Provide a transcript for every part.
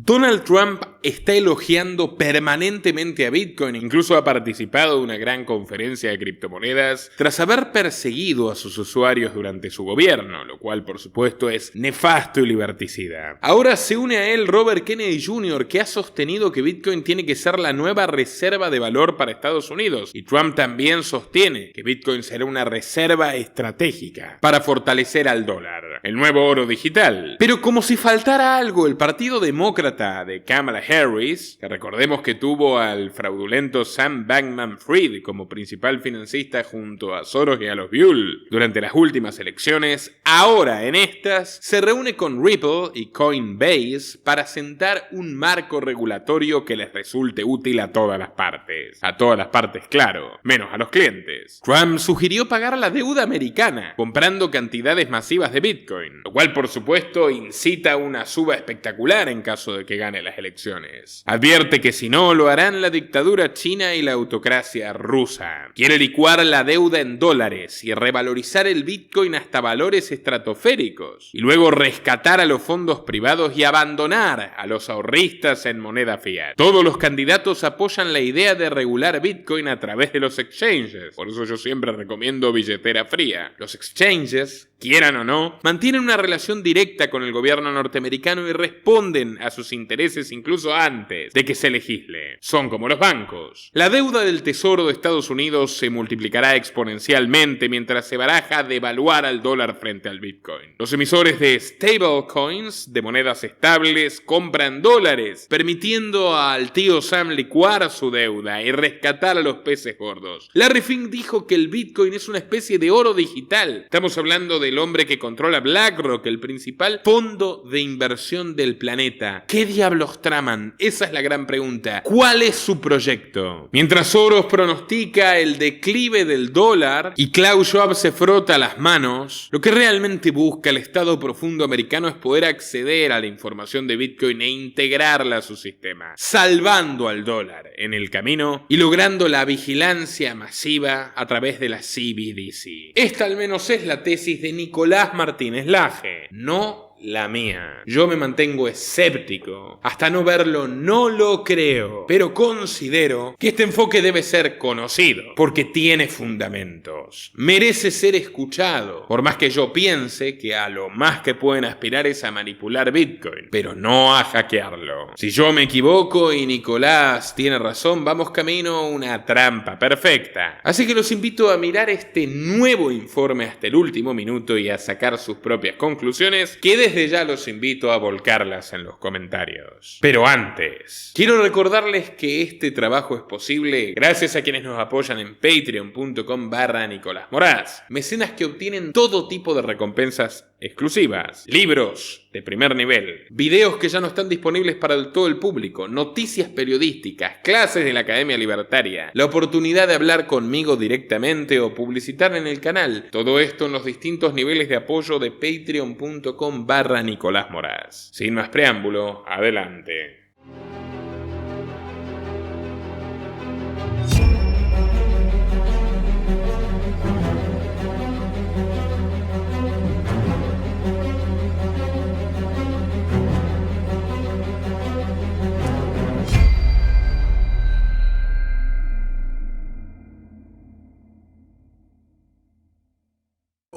Donald Trump está elogiando permanentemente a Bitcoin, incluso ha participado de una gran conferencia de criptomonedas tras haber perseguido a sus usuarios durante su gobierno, lo cual por supuesto es nefasto y liberticida. Ahora se une a él Robert Kennedy Jr., que ha sostenido que Bitcoin tiene que ser la nueva reserva de valor para Estados Unidos, y Trump también sostiene que Bitcoin será una reserva estratégica para fortalecer al dólar, el nuevo oro digital. Pero como si faltara algo, el Partido Demócrata de Kamala Harris, que recordemos que tuvo al fraudulento Sam Bankman-Fried como principal financista junto a Soros y a los Buell durante las últimas elecciones, ahora en estas se reúne con Ripple y Coinbase para sentar un marco regulatorio que les resulte útil a todas las partes. A todas las partes, claro, menos a los clientes. Trump sugirió pagar la deuda americana comprando cantidades masivas de Bitcoin, lo cual por supuesto incita a una suba espectacular en caso de que gane las elecciones. Advierte que si no, lo harán la dictadura china y la autocracia rusa. Quiere licuar la deuda en dólares y revalorizar el Bitcoin hasta valores estratosféricos, y luego rescatar a los fondos privados y abandonar a los ahorristas en moneda fiat. Todos los candidatos apoyan la idea de regular Bitcoin a través de los exchanges, por eso yo siempre recomiendo billetera fría. Los exchanges, quieran o no, mantienen una relación directa con el gobierno norteamericano y responden a sus intereses incluso antes de que se legisle. Son como los bancos. La deuda del Tesoro de Estados Unidos se multiplicará exponencialmente mientras se baraja devaluar al dólar frente al Bitcoin. Los emisores de stablecoins, de monedas estables, compran dólares, permitiendo al tío Sam licuar su deuda y rescatar a los peces gordos. Larry Fink dijo que el Bitcoin es una especie de oro digital. Estamos hablando del hombre que controla BlackRock, el principal fondo de inversión del planeta. ¿Qué diablos traman? Esa es la gran pregunta. ¿Cuál es su proyecto? Mientras Soros pronostica el declive del dólar y Klaus Schwab se frota las manos, lo que realmente busca el Estado profundo americano es poder acceder a la información de Bitcoin e integrarla a su sistema, salvando al dólar en el camino y logrando la vigilancia masiva a través de la CBDC. Esta al menos es la tesis de Nicolás Martínez Laje, no la mía. Yo me mantengo escéptico. Hasta no verlo, no lo creo. Pero considero que este enfoque debe ser conocido, porque tiene fundamentos. Merece ser escuchado, por más que yo piense que a lo más que pueden aspirar es a manipular Bitcoin, pero no a hackearlo. Si yo me equivoco y Nicolás tiene razón, vamos camino a una trampa perfecta. Así que los invito a mirar este nuevo informe hasta el último minuto y a sacar sus propias conclusiones, que desde ya los invito a volcarlas en los comentarios. Pero antes, quiero recordarles que este trabajo es posible gracias a quienes nos apoyan en patreon.com/Nicolás Moraz, mecenas que obtienen todo tipo de recompensas exclusivas, libros de primer nivel, videos que ya no están disponibles para todo el público, noticias periodísticas, clases de la Academia Libertaria, la oportunidad de hablar conmigo directamente o publicitar en el canal. Todo esto en los distintos niveles de apoyo de patreon.com/Nicolás Moraz. Sin más preámbulo, adelante.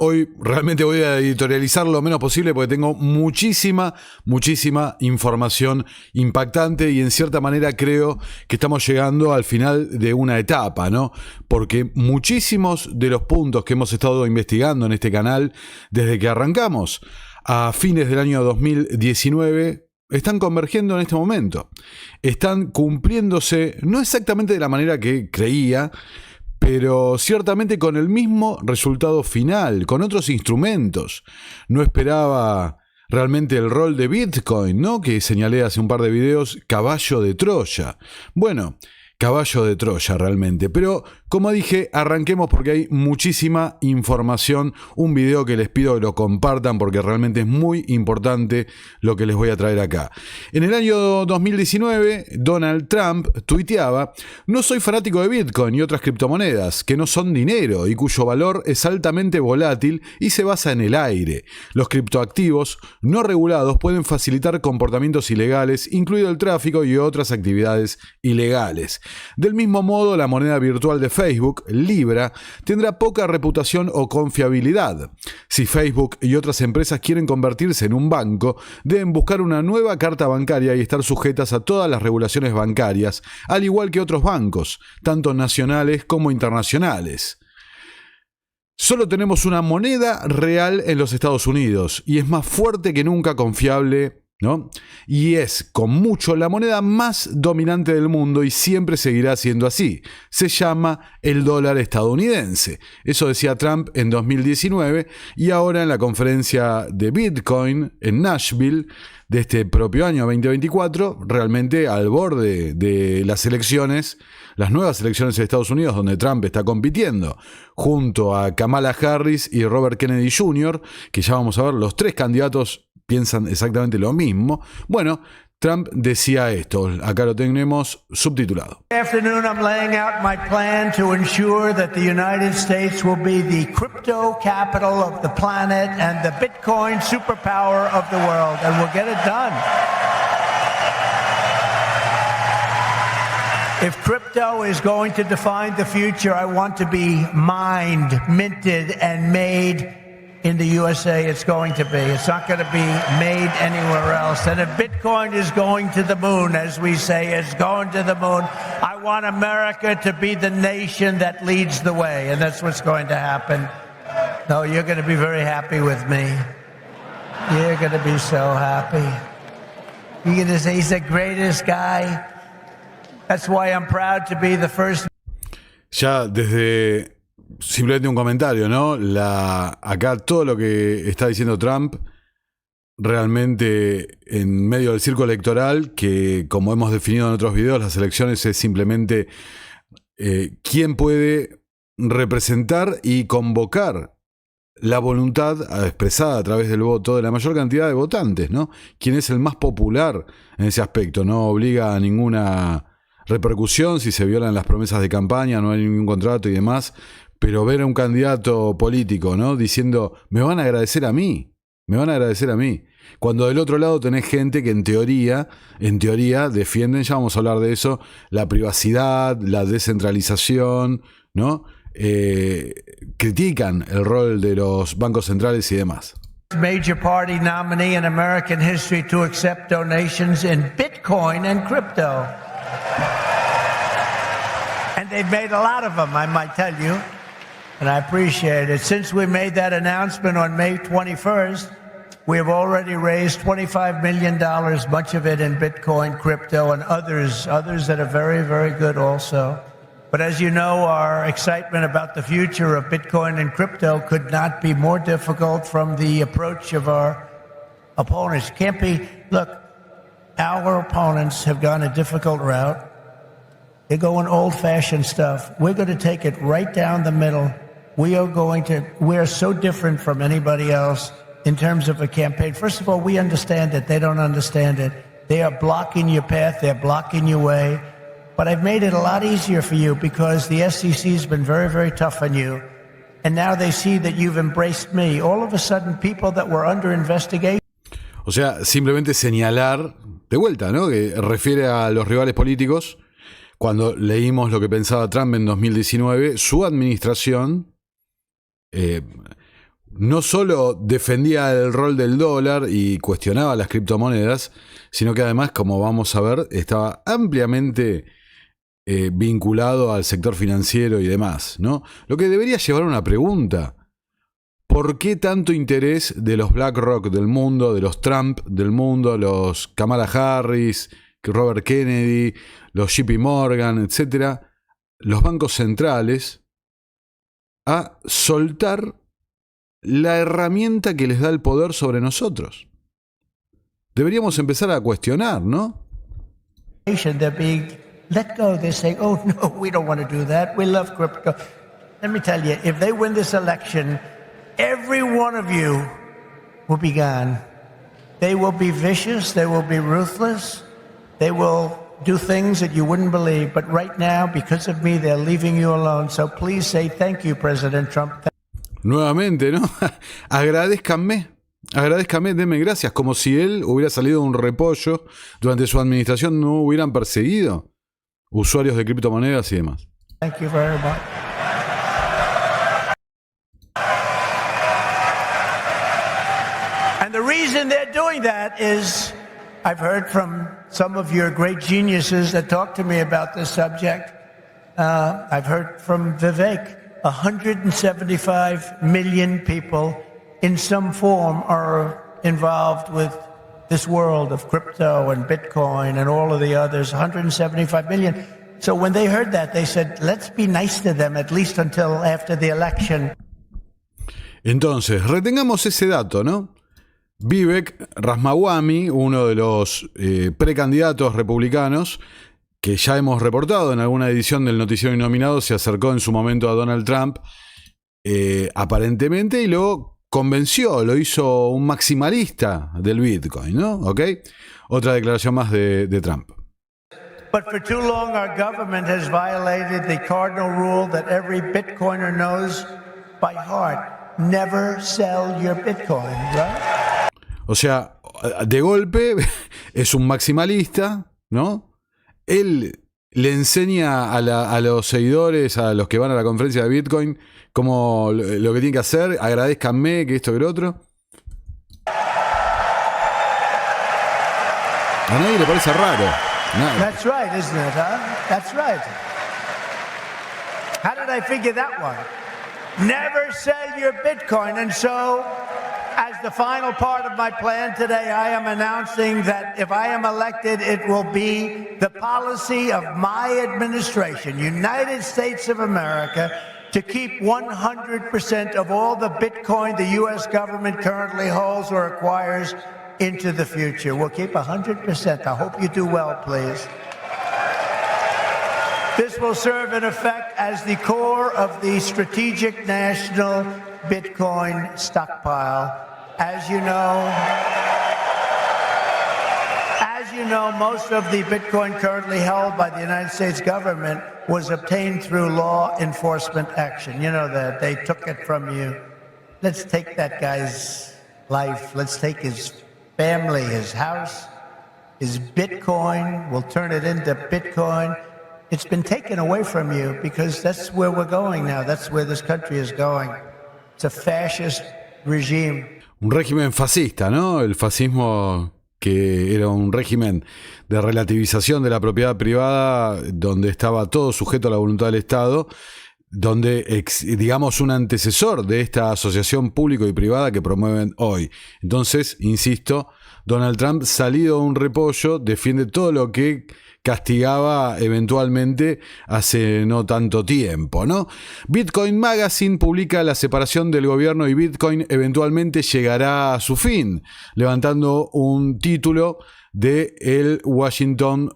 Hoy realmente voy a editorializar lo menos posible porque tengo muchísima información impactante y en cierta manera creo que estamos llegando al final de una etapa, ¿no? Porque muchísimos de los puntos que hemos estado investigando en este canal desde que arrancamos a fines del año 2019 están convergiendo en este momento. Están cumpliéndose, no exactamente de la manera que creía, pero ciertamente con el mismo resultado final, con otros instrumentos. No esperaba realmente el rol de Bitcoin, ¿no? Que señalé hace un par de videos, caballo de Troya. Bueno, caballo de Troya realmente, pero Como dije, arranquemos porque hay muchísima información, un video que les pido que lo compartan porque realmente es muy importante lo que les voy a traer acá. En el año 2019, Donald Trump tuiteaba: "No soy fanático de Bitcoin y otras criptomonedas, que no son dinero y cuyo valor es altamente volátil y se basa en el aire. Los criptoactivos no regulados pueden facilitar comportamientos ilegales, incluido el tráfico y otras actividades ilegales". Del mismo modo, la moneda virtual de Facebook, Libra, tendrá poca reputación o confiabilidad. Si Facebook y otras empresas quieren convertirse en un banco, deben buscar una nueva carta bancaria y estar sujetas a todas las regulaciones bancarias, al igual que otros bancos, tanto nacionales como internacionales. Solo tenemos una moneda real en los Estados Unidos y es más fuerte que nunca confiable, ¿no? Y es, con mucho, la moneda más dominante del mundo y siempre seguirá siendo así. Se llama el dólar estadounidense. Eso decía Trump en 2019 y ahora en la conferencia de Bitcoin en Nashville de este propio año 2024, realmente al borde de las elecciones, las nuevas elecciones de Estados Unidos, donde Trump está compitiendo junto a Kamala Harris y Robert Kennedy Jr., que ya vamos a ver, los tres candidatos piensan exactamente lo mismo. Bueno, Trump decía esto, acá lo tenemos subtitulado. This afternoon I'm laying out my plan to ensure that the United States will be the crypto capital of the planet and the Bitcoin superpower of the world, and we'll get it done. If crypto is going to define the future, I want to be mined, minted, and made in the USA. It's going to be. It's not going to be made anywhere else. And if Bitcoin is going to the moon, as we say, it's going to the moon, I want America to be the nation that leads the way. And that's what's going to happen. No, you're going to be very happy with me. You're going to be so happy. You're going to say he's the greatest guy. That's why I'm proud to be the first. Ya desde simplemente un comentario, ¿no? Acá todo lo que está diciendo Trump, realmente en medio del circo electoral, que como hemos definido en otros videos, las elecciones es simplemente quién puede representar y convocar la voluntad expresada a través del voto de la mayor cantidad de votantes, ¿no? Quién es el más popular en ese aspecto. No obliga a ninguna repercusión si se violan las promesas de campaña, no hay ningún contrato y demás, pero ver a un candidato político, ¿no? Diciendo, me van a agradecer a mí, cuando del otro lado tenés gente que en teoría defienden, ya vamos a hablar de eso, la privacidad, la descentralización, ¿no? Critican el rol de los bancos centrales y demás. Major party nominee in American history to accept donations in Bitcoin and crypto. And they've made a lot of them, I might tell you, and I appreciate it. Since we made that announcement on May 21st, we have already raised $25 million, much of it in Bitcoin, crypto, and others that are very, very good also. But as you know, our excitement about the future of Bitcoin and crypto could not be more difficult from the approach of our opponents. Can't be, look, our opponents have gone a difficult route. They're going old-fashioned stuff. We're going to take it right down the middle. We are so different from anybody else in terms of a campaign. First of all, we understand it. They don't understand it. They are blocking your path. They're blocking your way. But I've made it a lot easier for you because the SEC has been very, very tough on you. And now they see that you've embraced me. All of a sudden, people that were under investigation. O sea, simplemente señalar, de vuelta, ¿no? Que refiere a los rivales políticos. Cuando leímos lo que pensaba Trump en 2019, su administración no solo defendía el rol del dólar y cuestionaba las criptomonedas, sino que además, como vamos a ver, estaba ampliamente vinculado al sector financiero y demás, ¿no? Lo que debería llevar a una pregunta: ¿por qué tanto interés de los BlackRock del mundo, de los Trump del mundo, los Kamala Harris, Robert Kennedy, los JP Morgan, etcétera, los bancos centrales, a soltar la herramienta que les da el poder sobre nosotros? Deberíamos empezar a cuestionar, ¿no? They're being let go. They say, oh, no, we don't want to do that. We love crypto. Let me tell you, if they win this election, every one of you will be gone. They will be vicious. They will be ruthless. They will do things that you wouldn't believe. But right now, because of me, they're leaving you alone. So please say thank you, President Trump. Nuevamente, ¿no? Agradézcanme, denme gracias, como si él hubiera salido de un repollo, durante su administración no hubieran perseguido usuarios de criptomonedas y demás. Thank you very much. And the reason they're doing that is, I've heard from some of your great geniuses that talk to me about this subject. I've heard from Vivek. 175 million people in some form are involved with this world of crypto and Bitcoin and all of the others, 175 million. So when they heard that, they said, let's be nice to them at least until after the election. Entonces, retengamos ese dato, ¿no? Vivek Ramaswamy, uno de los precandidatos republicanos, que ya hemos reportado en alguna edición del Noticiero Innominado, se acercó en su momento a Donald Trump, aparentemente, y lo convenció, lo hizo un maximalista del Bitcoin, ¿no? ¿Ok? Otra declaración más de Trump. But for too long, our government has violated the cardinal rule that every Bitcoiner knows by heart. Never sell your Bitcoin, right? O sea, de golpe es un maximalista, ¿no? Él le enseña a los seguidores, a los que van a la conferencia de Bitcoin, cómo lo que tienen que hacer, agradézcanme, que esto, que lo otro. A nadie le parece raro. Nadie. That's right, isn't it, huh? That's right. How did I figure that one? Never sell your Bitcoin. And so, as the final part of my plan today, I am announcing that if I am elected, it will be the policy of my administration, United States of America, to keep 100% of all the Bitcoin the U.S. government currently holds or acquires into the future. We'll keep 100%. I hope you do well, please. This will serve in effect as the core of the strategic national Bitcoin stockpile. As you know, most of the Bitcoin currently held by the United States government was obtained through law enforcement action. You know that. They took it from you. Let's take that guy's life. Let's take his family, his house, his Bitcoin. We'll turn it into Bitcoin. It's been taken away from you because that's where we're going now. That's where this country is going. It's a fascist regime. Un régimen fascista, ¿no? El fascismo, que era un régimen de relativización de la propiedad privada, donde estaba todo sujeto a la voluntad del Estado, donde, digamos, un antecesor de esta asociación público y privada que promueven hoy. Entonces, insisto, Donald Trump, salido de un repollo, defiende todo lo que castigaba eventualmente hace no tanto tiempo, ¿no? Bitcoin Magazine publica la separación del gobierno y Bitcoin eventualmente llegará a su fin, levantando un título de el Washington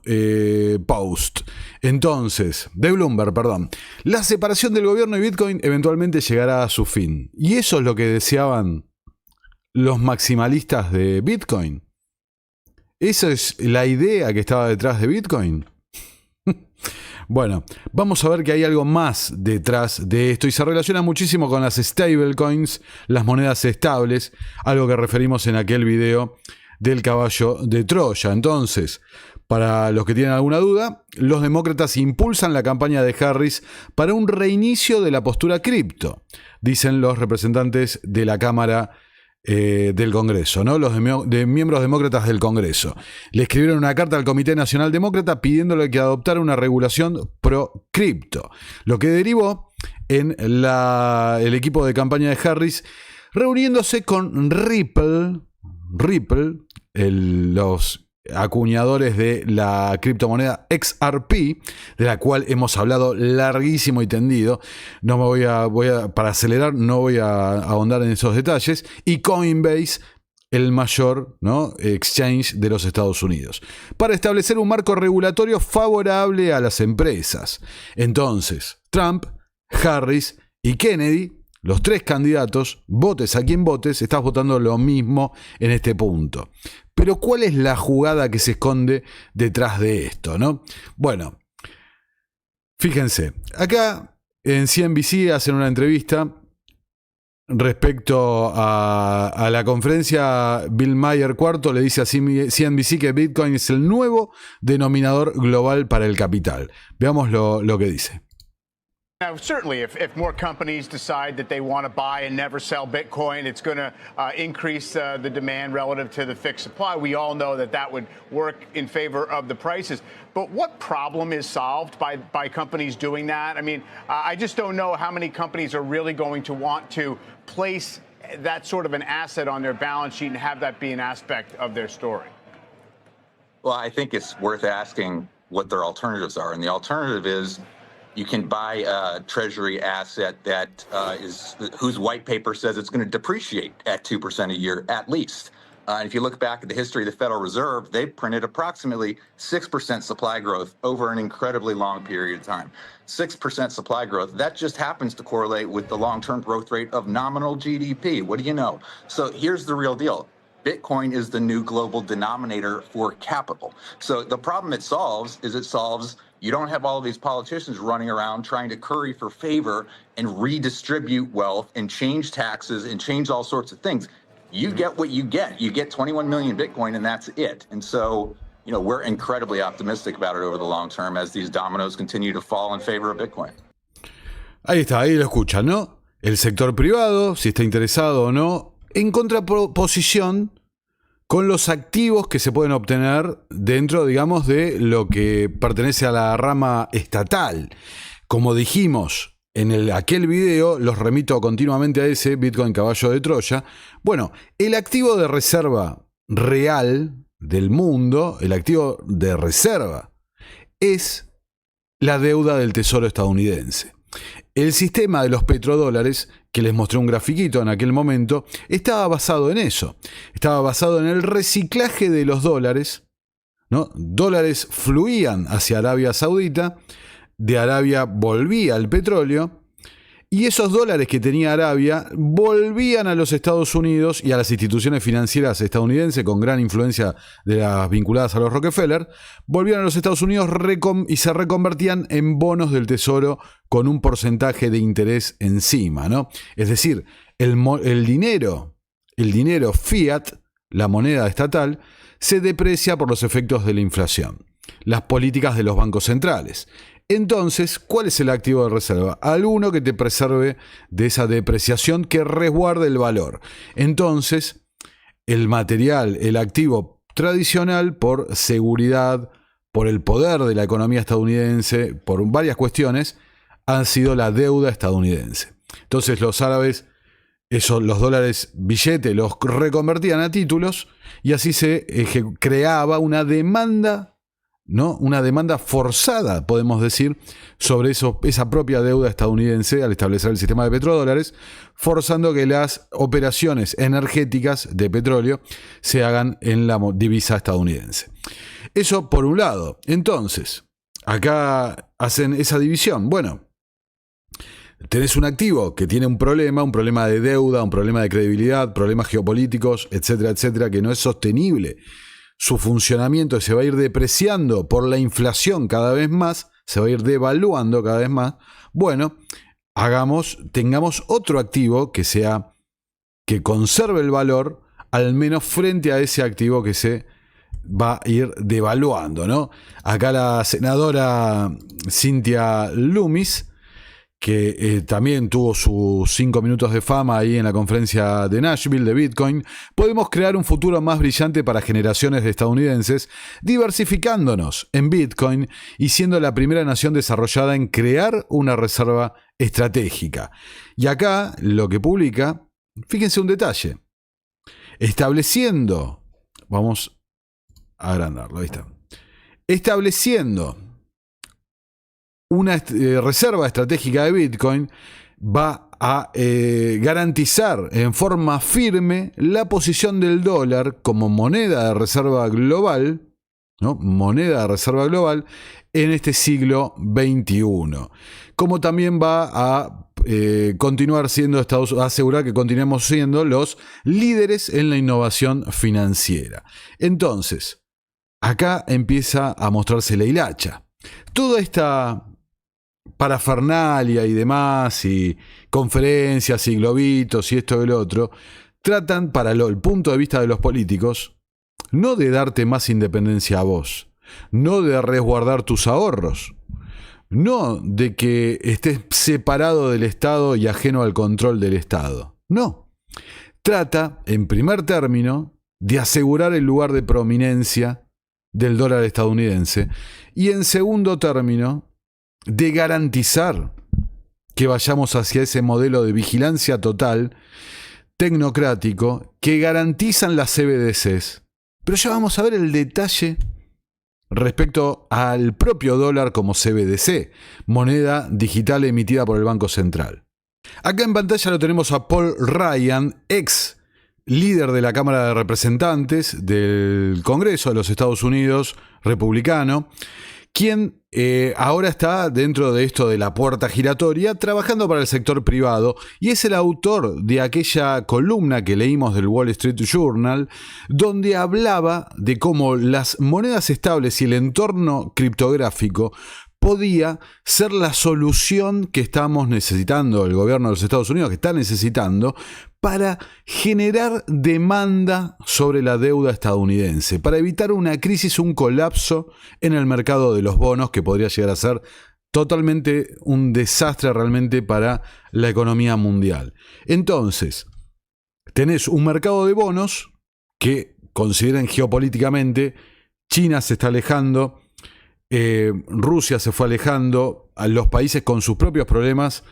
Post. Entonces, de Bloomberg, perdón. La separación del gobierno y Bitcoin eventualmente llegará a su fin. ¿Y eso es lo que deseaban los maximalistas de Bitcoin? ¿Esa es la idea que estaba detrás de Bitcoin? Bueno, vamos a ver que hay algo más detrás de esto y se relaciona muchísimo con las stablecoins, las monedas estables, algo que referimos en aquel video del caballo de Troya. Entonces, para los que tienen alguna duda, los demócratas impulsan la campaña de Harris para un reinicio de la postura cripto, dicen los representantes de la Cámara del Congreso, ¿no? Los miembros demócratas del Congreso. Le escribieron una carta al Comité Nacional Demócrata pidiéndole que adoptara una regulación pro cripto, lo que derivó en el equipo de campaña de Harris reuniéndose con Ripple, los acuñadores de la criptomoneda XRP, de la cual hemos hablado larguísimo y tendido. No me para acelerar, no voy a ahondar en esos detalles. Y Coinbase, el mayor, ¿no?, exchange de los Estados Unidos, para establecer un marco regulatorio favorable a las empresas. Entonces, Trump, Harris y Kennedy, los tres candidatos, votes a quien votes, estás votando lo mismo en este punto. Pero ¿cuál es la jugada que se esconde detrás de esto, no? Bueno, fíjense, acá en CNBC hacen una entrevista respecto a la conferencia. Bill Mayer IV le dice a CNBC que Bitcoin es el nuevo denominador global para el capital. Veamos lo que dice. Now, certainly, if more companies decide that they want to buy and never sell Bitcoin, it's going to increase the demand relative to the fixed supply. We all know that that would work in favor of the prices. But what problem is solved by companies doing that? I mean, I just don't know how many companies are really going to want to place that sort of an asset on their balance sheet and have that be an aspect of their story. Well, I think it's worth asking what their alternatives are. And the alternative is you can buy a treasury asset that whose white paper says it's going to depreciate at 2% a year at least. And if you look back at the history of the Federal Reserve, they printed approximately 6% supply growth over an incredibly long period of time. 6% supply growth, that just happens to correlate with the long-term growth rate of nominal GDP. What do you know? So here's the real deal. Bitcoin is the new global denominator for capital. So the problem it solves you don't have all of these politicians running around trying to curry for favor and redistribute wealth and change taxes and change all sorts of things. You get what you get. You get 21 million Bitcoin and that's it. And so, we're incredibly optimistic about it over the long term as these dominoes continue to fall in favor of Bitcoin. Ahí está, ahí lo escuchan, ¿no? El sector privado, si está interesado o no, en contraposición con los activos que se pueden obtener dentro, digamos, de lo que pertenece a la rama estatal. Como dijimos en aquel video, los remito continuamente a ese, Bitcoin Caballo de Troya. Bueno, el activo de reserva real del mundo, el activo de reserva, es la deuda del Tesoro estadounidense. El sistema de los petrodólares, que les mostré un grafiquito en aquel momento, estaba basado en eso. Estaba basado en el reciclaje de los dólares, ¿no? Dólares fluían hacia Arabia Saudita, de Arabia volvía el petróleo, y esos dólares que tenía Arabia volvían a los Estados Unidos y a las instituciones financieras estadounidenses con gran influencia de las vinculadas a los Rockefeller, volvían a los Estados Unidos y se reconvertían en bonos del Tesoro con un porcentaje de interés encima, ¿no? Es decir, el dinero fiat, la moneda estatal, se deprecia por los efectos de la inflación, las políticas de los bancos centrales. Entonces, ¿cuál es el activo de reserva? Alguno que te preserve de esa depreciación, que resguarde el valor. Entonces, el material, el activo tradicional, por seguridad, por el poder de la economía estadounidense, por varias cuestiones, han sido la deuda estadounidense. Entonces, los árabes, los dólares billete, los reconvertían a títulos y así se creaba una demanda, ¿no? Una demanda forzada, podemos decir, sobre esa propia deuda estadounidense al establecer el sistema de petrodólares, forzando que las operaciones energéticas de petróleo se hagan en la divisa estadounidense. Eso por un lado. Entonces, acá hacen esa división. Bueno, tenés un activo que tiene un problema de deuda, un problema de credibilidad, problemas geopolíticos, etcétera, etcétera, que no es sostenible. Su funcionamiento se va a ir depreciando por la inflación cada vez más, se va a ir devaluando cada vez más. Bueno, tengamos otro activo que conserve el valor, al menos frente a ese activo que se va a ir devaluando, ¿no? Acá la senadora Cynthia Lummis, que también tuvo sus 5 minutos de fama ahí en la conferencia de Nashville de Bitcoin. Podemos crear un futuro más brillante para generaciones de estadounidenses, diversificándonos en Bitcoin y siendo la primera nación desarrollada en crear una reserva estratégica. Y acá lo que publica, fíjense un detalle, vamos a agrandarlo, ahí está, estableciendo una reserva estratégica de Bitcoin, va a garantizar en forma firme la posición del dólar como moneda de reserva global, ¿no? Moneda de reserva global en este siglo XXI. Como también va a continuar siendo asegurar que continuemos siendo los líderes en la innovación financiera. Entonces, acá empieza a mostrarse la hilacha. Toda esta parafernalia y demás, y conferencias y globitos y esto y lo otro, tratan, para el punto de vista de los políticos, no de darte más independencia a vos, no de resguardar tus ahorros, no de que estés separado del Estado y ajeno al control del Estado. No. Trata, en primer término, de asegurar el lugar de prominencia del dólar estadounidense y, en segundo término, de garantizar que vayamos hacia ese modelo de vigilancia total, tecnocrático, que garantizan las CBDCs. Pero ya vamos a ver el detalle respecto al propio dólar como CBDC, moneda digital emitida por el Banco Central. Acá en pantalla lo tenemos a Paul Ryan, ex líder de la Cámara de Representantes del Congreso de los Estados Unidos, republicano, quien ahora está dentro de esto de la puerta giratoria, trabajando para el sector privado, y es el autor de aquella columna que leímos del Wall Street Journal, donde hablaba de cómo las monedas estables y el entorno criptográfico podía ser la solución que estamos necesitando, el gobierno de los Estados Unidos que está necesitando, para generar demanda sobre la deuda estadounidense, para evitar una crisis, un colapso en el mercado de los bonos que podría llegar a ser totalmente un desastre realmente para la economía mundial. Entonces, tenés un mercado de bonos que consideren geopolíticamente, China se está alejando, Rusia se fue alejando, a los países con sus propios problemas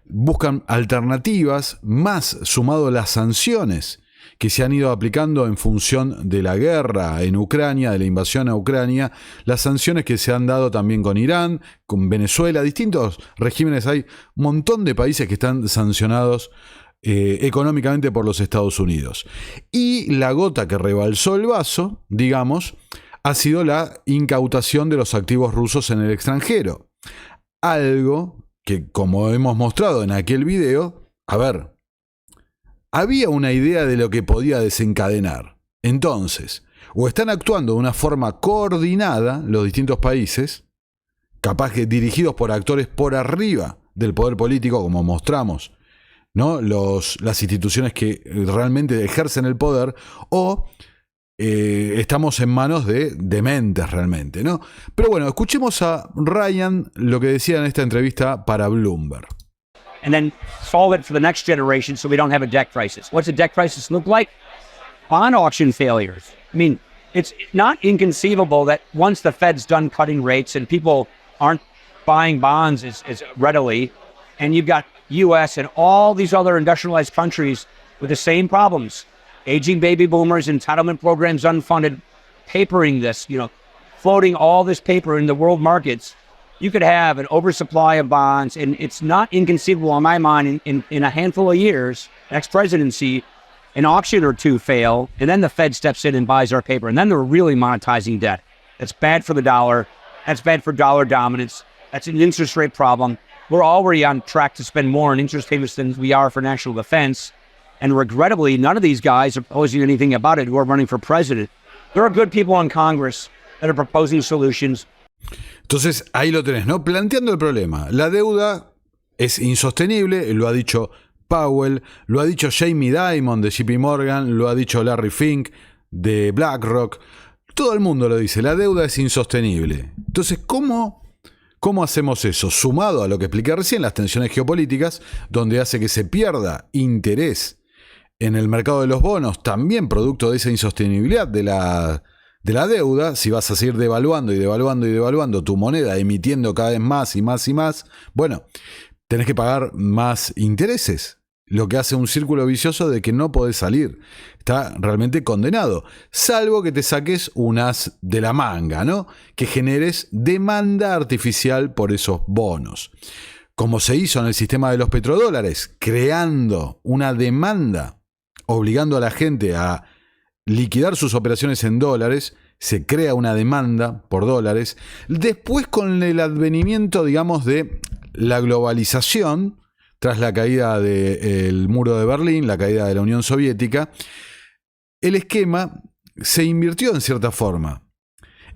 buscan alternativas, más sumado a las sanciones que se han ido aplicando en función de la guerra en Ucrania, de la invasión a Ucrania, las sanciones que se han dado también con Irán, con Venezuela, distintos regímenes. Hay un montón de países que están sancionados económicamente por los Estados Unidos. Y la gota que rebalsó el vaso, digamos, ha sido la incautación de los activos rusos en el extranjero. Algo que, como hemos mostrado en aquel video, había una idea de lo que podía desencadenar. Entonces, o están actuando de una forma coordinada los distintos países, capaz que dirigidos por actores por arriba del poder político, como mostramos, ¿no? Las instituciones que realmente ejercen el poder, o estamos en manos de dementes realmente, ¿no? Pero bueno, escuchemos a Ryan lo que decía en esta entrevista para Bloomberg. And then solve it for the next generation so we don't have a debt crisis. What's a debt crisis look like? Bond auction failures. I mean, it's not inconceivable that once the Fed's done cutting rates and people aren't buying bonds as readily, and you've got U.S. and all these other industrialized countries with the same problems, aging baby boomers, entitlement programs unfunded, papering this, floating all this paper in the world markets, you could have an oversupply of bonds, and it's not inconceivable in my mind in a handful of years, next presidency, an auction or two fail, and then the Fed steps in and buys our paper, and then they're really monetizing debt. That's bad for the dollar. That's bad for dollar dominance. That's an interest rate problem. We're already on track to spend more on interest payments than we are for national defense. And regrettably, none of these guys are proposing anything about it who are running for president. There are good people in Congress that are proposing solutions. Entonces, ahí lo tenés, ¿no? Planteando el problema. La deuda es insostenible, lo ha dicho Powell, lo ha dicho Jamie Dimon de JP Morgan, lo ha dicho Larry Fink de BlackRock. Todo el mundo lo dice, la deuda es insostenible. Entonces, ¿cómo hacemos eso? Sumado a lo que expliqué recién, las tensiones geopolíticas, donde hace que se pierda interés en el mercado de los bonos, también producto de esa insostenibilidad de la deuda. Si vas a seguir devaluando y devaluando y devaluando tu moneda, emitiendo cada vez más y más y más, bueno, tenés que pagar más intereses, lo que hace un círculo vicioso de que no podés salir. Está realmente condenado, salvo que te saques un as de la manga, ¿no? Que generes demanda artificial por esos bonos. como se hizo en el sistema de los petrodólares, creando una demanda, obligando a la gente a liquidar sus operaciones en dólares, se crea una demanda por dólares. Después, con el advenimiento, digamos, de la globalización, tras la caída del muro de Berlín, la caída de la Unión Soviética, el esquema se invirtió en cierta forma.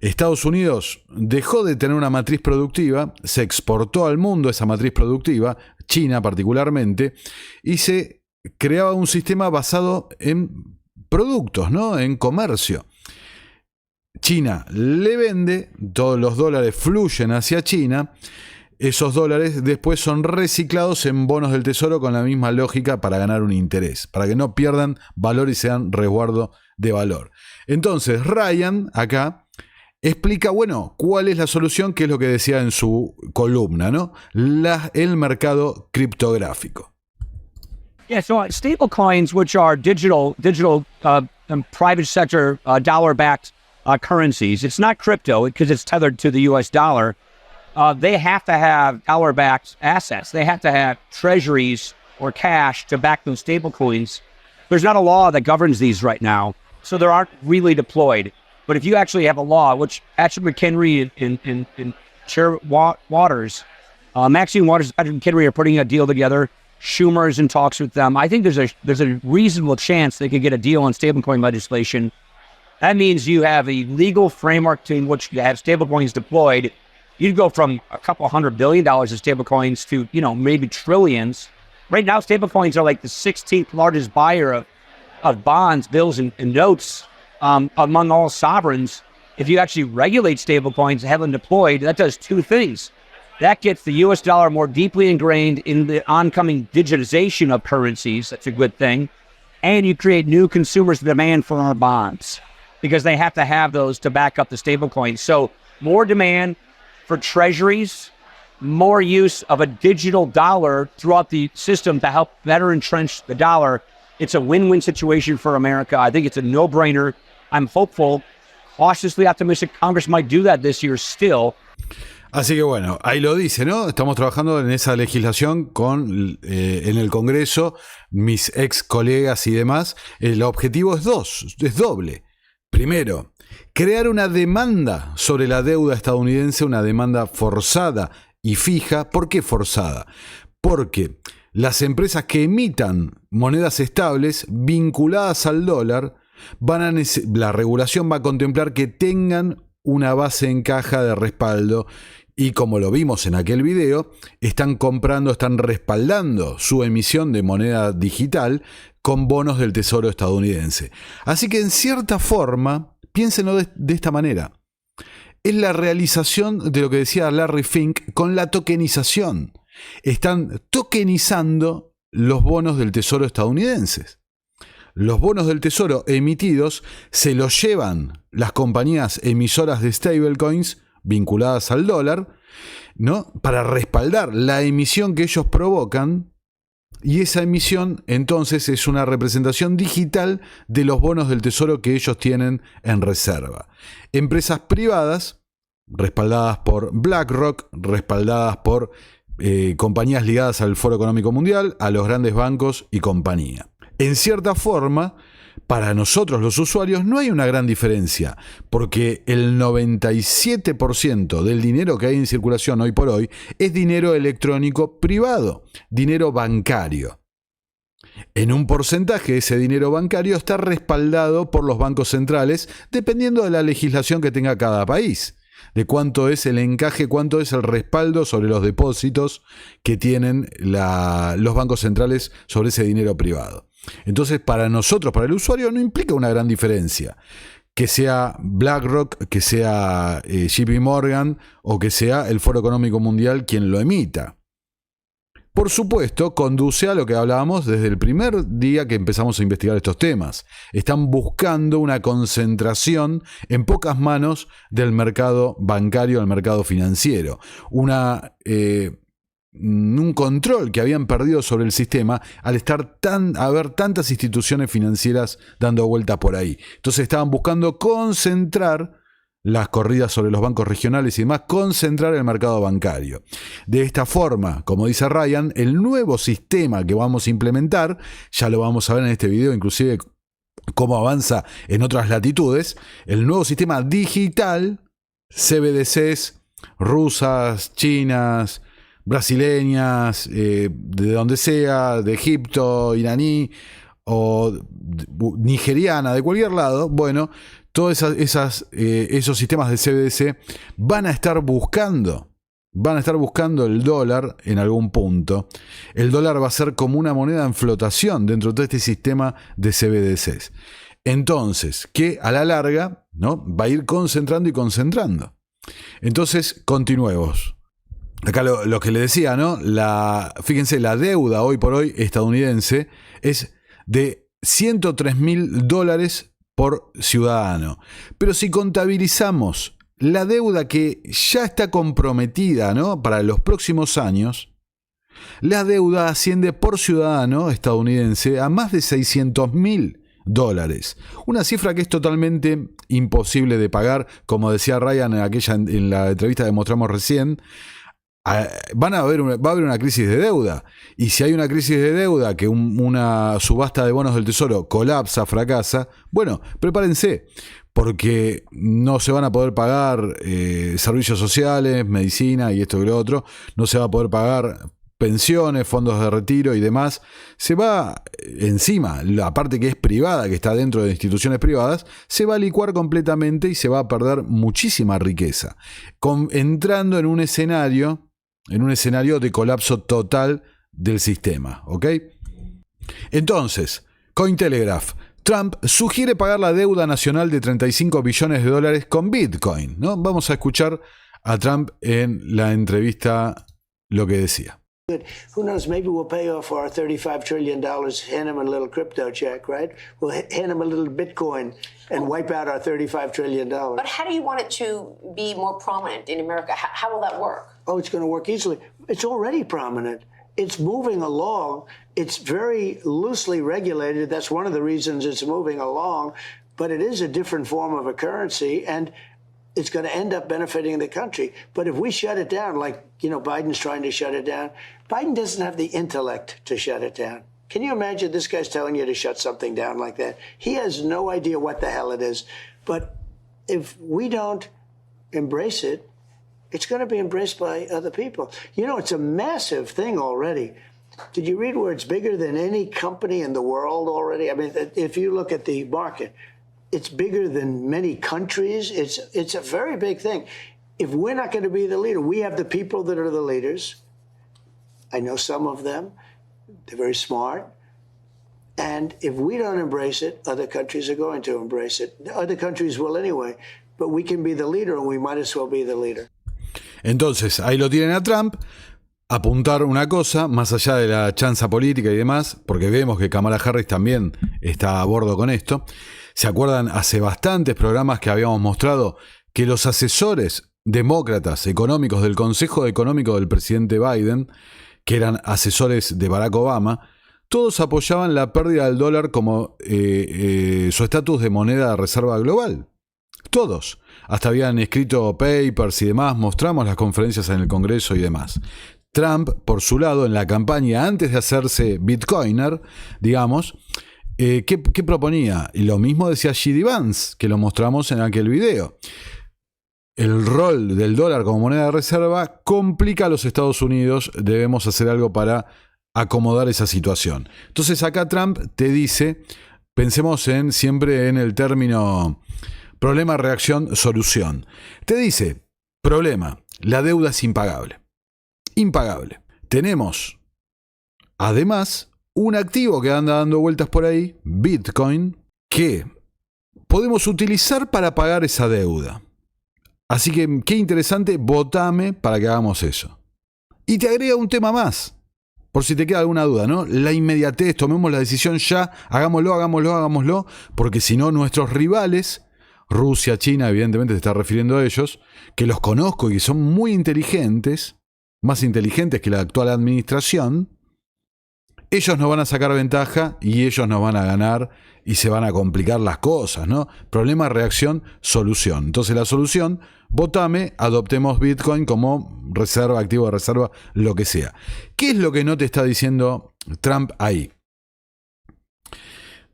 Estados Unidos dejó de tener una matriz productiva, se exportó al mundo esa matriz productiva, China particularmente, y se creaba un sistema basado en productos, ¿no? En comercio. China le vende, todos los dólares fluyen hacia China, esos dólares después son reciclados en bonos del tesoro con la misma lógica para ganar un interés, para que no pierdan valor y sean resguardo de valor. Entonces Ryan acá explica, bueno, cuál es la solución, que es lo que decía en su columna, ¿no? El mercado criptográfico. Yeah, so stable coins, which are digital private sector dollar-backed currencies, it's not crypto because it's tethered to the U.S. dollar. They have to have dollar-backed assets. They have to have treasuries or cash to back those stable coins. There's not a law that governs these right now, so they aren't really deployed. But if you actually have a law, which Patrick McHenry and Chair Waters, Maxine Waters and Patrick McHenry are putting a deal together. Schumer is in talks with them. I think there's a reasonable chance they could get a deal on stablecoin legislation. That means you have a legal framework in which you have stablecoins deployed. You'd go from a couple $100 billion of stablecoins to, maybe trillions. Right now, stablecoins are like the 16th largest buyer of bonds, bills, and notes among all sovereigns. If you actually regulate stablecoins, have them deployed, that does two things. That gets the U.S. dollar more deeply ingrained in the oncoming digitization of currencies. That's a good thing. And you create new consumers' demand for our bonds because they have to have those to back up the stablecoins. So more demand for treasuries, more use of a digital dollar throughout the system to help better entrench the dollar. It's a win-win situation for America. I think it's a no-brainer. I'm hopeful, cautiously optimistic Congress might do that this year still. Así que bueno, ahí lo dice, ¿no? Estamos trabajando en esa legislación en el Congreso, mis ex colegas y demás. El objetivo es doble. Primero, crear una demanda sobre la deuda estadounidense, una demanda forzada y fija. ¿Por qué forzada? Porque las empresas que emitan monedas estables vinculadas al dólar, la regulación va a contemplar que tengan una base en caja de respaldo y, como lo vimos en aquel video, están respaldando su emisión de moneda digital con bonos del Tesoro estadounidense. Así que, en cierta forma, piénsenlo de esta manera. Es la realización de lo que decía Larry Fink con la tokenización. Están tokenizando los bonos del Tesoro estadounidenses. Los bonos del Tesoro emitidos se los llevan las compañías emisoras de stablecoins vinculadas al dólar, ¿no? Para respaldar la emisión que ellos provocan, y esa emisión entonces es una representación digital de los bonos del Tesoro que ellos tienen en reserva. Empresas privadas respaldadas por BlackRock, respaldadas por compañías ligadas al Foro Económico Mundial, a los grandes bancos y compañía. En cierta forma, para nosotros los usuarios no hay una gran diferencia, porque el 97% del dinero que hay en circulación hoy por hoy es dinero electrónico privado, dinero bancario. En un porcentaje ese dinero bancario está respaldado por los bancos centrales, dependiendo de la legislación que tenga cada país, de cuánto es el encaje, cuánto es el respaldo sobre los depósitos que tienen los bancos centrales sobre ese dinero privado. Entonces, para nosotros, para el usuario, no implica una gran diferencia que sea BlackRock, que sea JP Morgan o que sea el Foro Económico Mundial quien lo emita. Por supuesto, conduce a lo que hablábamos desde el primer día que empezamos a investigar estos temas. Están buscando una concentración en pocas manos del mercado bancario, del mercado financiero. Un control que habían perdido sobre el sistema al haber tantas instituciones financieras dando vueltas por ahí. Entonces estaban buscando concentrar las corridas sobre los bancos regionales y demás, concentrar el mercado bancario. De esta forma, como dice Ryan, el nuevo sistema que vamos a implementar, ya lo vamos a ver en este video, inclusive cómo avanza en otras latitudes, el nuevo sistema digital, CBDCs, rusas, chinas, brasileñas, de donde sea, de Egipto, iraní o nigeriana, de cualquier lado, bueno, todos esos sistemas de CBDC van a estar buscando el dólar en algún punto. El dólar va a ser como una moneda en flotación dentro de todo este sistema de CBDCs. Entonces, que a la larga, ¿no?, va a ir concentrando y concentrando. Entonces, continuemos. Acá lo que le decía, ¿no? Fíjense, la deuda hoy por hoy estadounidense es de $103.000 por ciudadano. Pero si contabilizamos la deuda que ya está comprometida, ¿no?, para los próximos años, la deuda asciende por ciudadano estadounidense a más de $600.000. Una cifra que es totalmente imposible de pagar, como decía Ryan en la entrevista que mostramos recién. Va a haber una crisis de deuda, y si hay una crisis de deuda, que una subasta de bonos del tesoro colapsa, fracasa, bueno, prepárense, porque no se van a poder pagar servicios sociales, medicina y esto y lo otro, no se va a poder pagar pensiones, fondos de retiro y demás. Se va encima, la parte que es privada, que está dentro de instituciones privadas, se va a licuar completamente y se va a perder muchísima riqueza, entrando en un escenario de colapso total del sistema, ¿ok? Entonces, Cointelegraph, Trump sugiere pagar la deuda nacional de $35 billones con Bitcoin, ¿no? Vamos a escuchar a Trump en la entrevista lo que decía. Who knows, maybe we'll pay off our $35 trillion, hand him a little crypto check, right? We'll hand him a little Bitcoin and wipe out our $35 trillion. But how do you want it to be more prominent in America? How will that work? Oh, it's going to work easily. It's already prominent. It's moving along. It's very loosely regulated. That's one of the reasons it's moving along. But it is a different form of a currency, and it's going to end up benefiting the country. But if we shut it down, like, Biden's trying to shut it down, Biden doesn't have the intellect to shut it down. Can you imagine this guy's telling you to shut something down like that? He has no idea what the hell it is. But if we don't embrace it, it's going to be embraced by other people. It's a massive thing already. Did you read where it's bigger than any company in the world already? I mean, if you look at the market, it's bigger than many countries. It's a very big thing. If we're not going to be the leader, we have the people that are the leaders. I know some of them. They're very smart. And if we don't embrace it, other countries are going to embrace it. Other countries will anyway. But we can be the leader, and we might as well be the leader. Entonces, ahí lo tienen a Trump. Apuntar una cosa, más allá de la chanza política y demás, porque vemos que Kamala Harris también está a bordo con esto. ¿Se acuerdan hace bastantes programas que habíamos mostrado que los asesores demócratas económicos del Consejo Económico del presidente Biden, que eran asesores de Barack Obama, todos apoyaban la pérdida del dólar como su estatus de moneda de reserva global? Todos. Hasta habían escrito papers y demás, mostramos las conferencias en el Congreso y demás. Trump, por su lado, en la campaña, antes de hacerse bitcoiner, digamos, ¿qué proponía? Y lo mismo decía J.D. Vance, que lo mostramos en aquel video. El rol del dólar como moneda de reserva complica a los Estados Unidos, debemos hacer algo para acomodar esa situación. Entonces acá Trump te dice, pensemos siempre en el término problema, reacción, solución. Te dice, problema, la deuda es impagable. Impagable. Tenemos, además, un activo que anda dando vueltas por ahí, Bitcoin, que podemos utilizar para pagar esa deuda. Así que, qué interesante, votame para que hagamos eso. Y te agrega un tema más, por si te queda alguna duda, ¿no? La inmediatez, tomemos la decisión ya, hagámoslo, porque si no, nuestros rivales, Rusia, China, evidentemente se está refiriendo a ellos, que los conozco y que son muy inteligentes, más inteligentes que la actual administración, ellos nos van a sacar ventaja y ellos nos van a ganar y se van a complicar las cosas, ¿no? Problema, reacción, solución. Entonces la solución, votame, adoptemos Bitcoin como reserva, activo de reserva, lo que sea. ¿Qué es lo que no te está diciendo Trump ahí?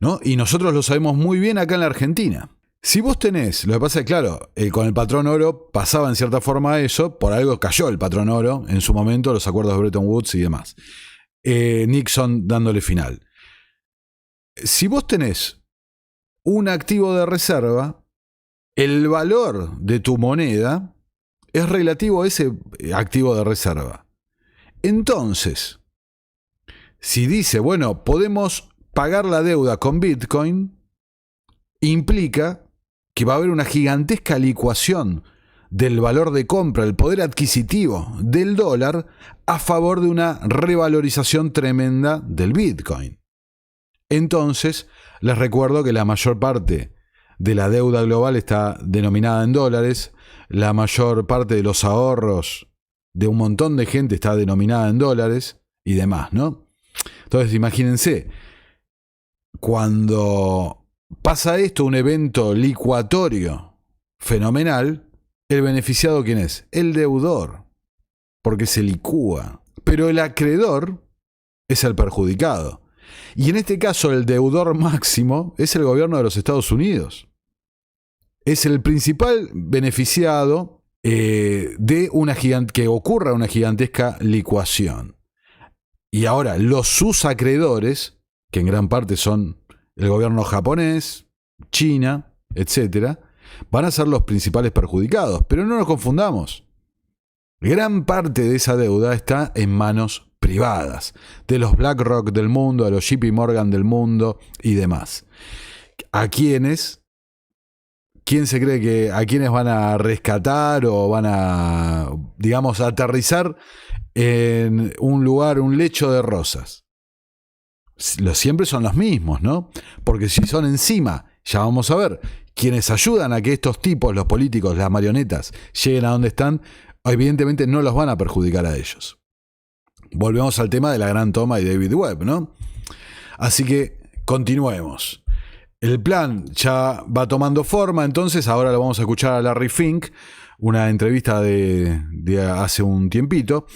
¿No? Y nosotros lo sabemos muy bien acá en la Argentina. Si vos tenés, lo que pasa es claro, con el patrón oro pasaba en cierta forma eso, por algo cayó el patrón oro en su momento, los acuerdos de Bretton Woods y demás. Nixon dándole final. Si vos tenés un activo de reserva, el valor de tu moneda es relativo a ese activo de reserva. Entonces, si dice, bueno, podemos pagar la deuda con Bitcoin, implica que va a haber una gigantesca licuación del valor de compra, el poder adquisitivo del dólar a favor de una revalorización tremenda del Bitcoin. Entonces, les recuerdo que la mayor parte de la deuda global está denominada en dólares, la mayor parte de los ahorros de un montón de gente está denominada en dólares y demás, ¿no? Entonces, imagínense, cuando pasa esto, un evento licuatorio fenomenal, ¿el beneficiado quién es? El deudor, porque se licúa. Pero el acreedor es el perjudicado. Y en este caso el deudor máximo es el gobierno de los Estados Unidos. Es el principal beneficiado de que ocurra una gigantesca licuación. Y ahora sus acreedores, que en gran parte son el gobierno japonés, China, etc., van a ser los principales perjudicados. Pero no nos confundamos. Gran parte de esa deuda está en manos privadas, de los BlackRock del mundo, de los JP Morgan del mundo y demás. ¿A quiénes? ¿Quién se cree que a quiénes van a rescatar o van a, digamos, aterrizar en un lugar, un lecho de rosas? Siempre son los mismos, ¿no? Porque si son encima, ya vamos a ver, quienes ayudan a que estos tipos, los políticos, las marionetas, lleguen a donde están, evidentemente no los van a perjudicar a ellos. Volvemos al tema de la gran toma y David Webb, ¿no? Así que continuemos. El plan ya va tomando forma, entonces ahora lo vamos a escuchar a Larry Fink, una entrevista de hace un tiempito.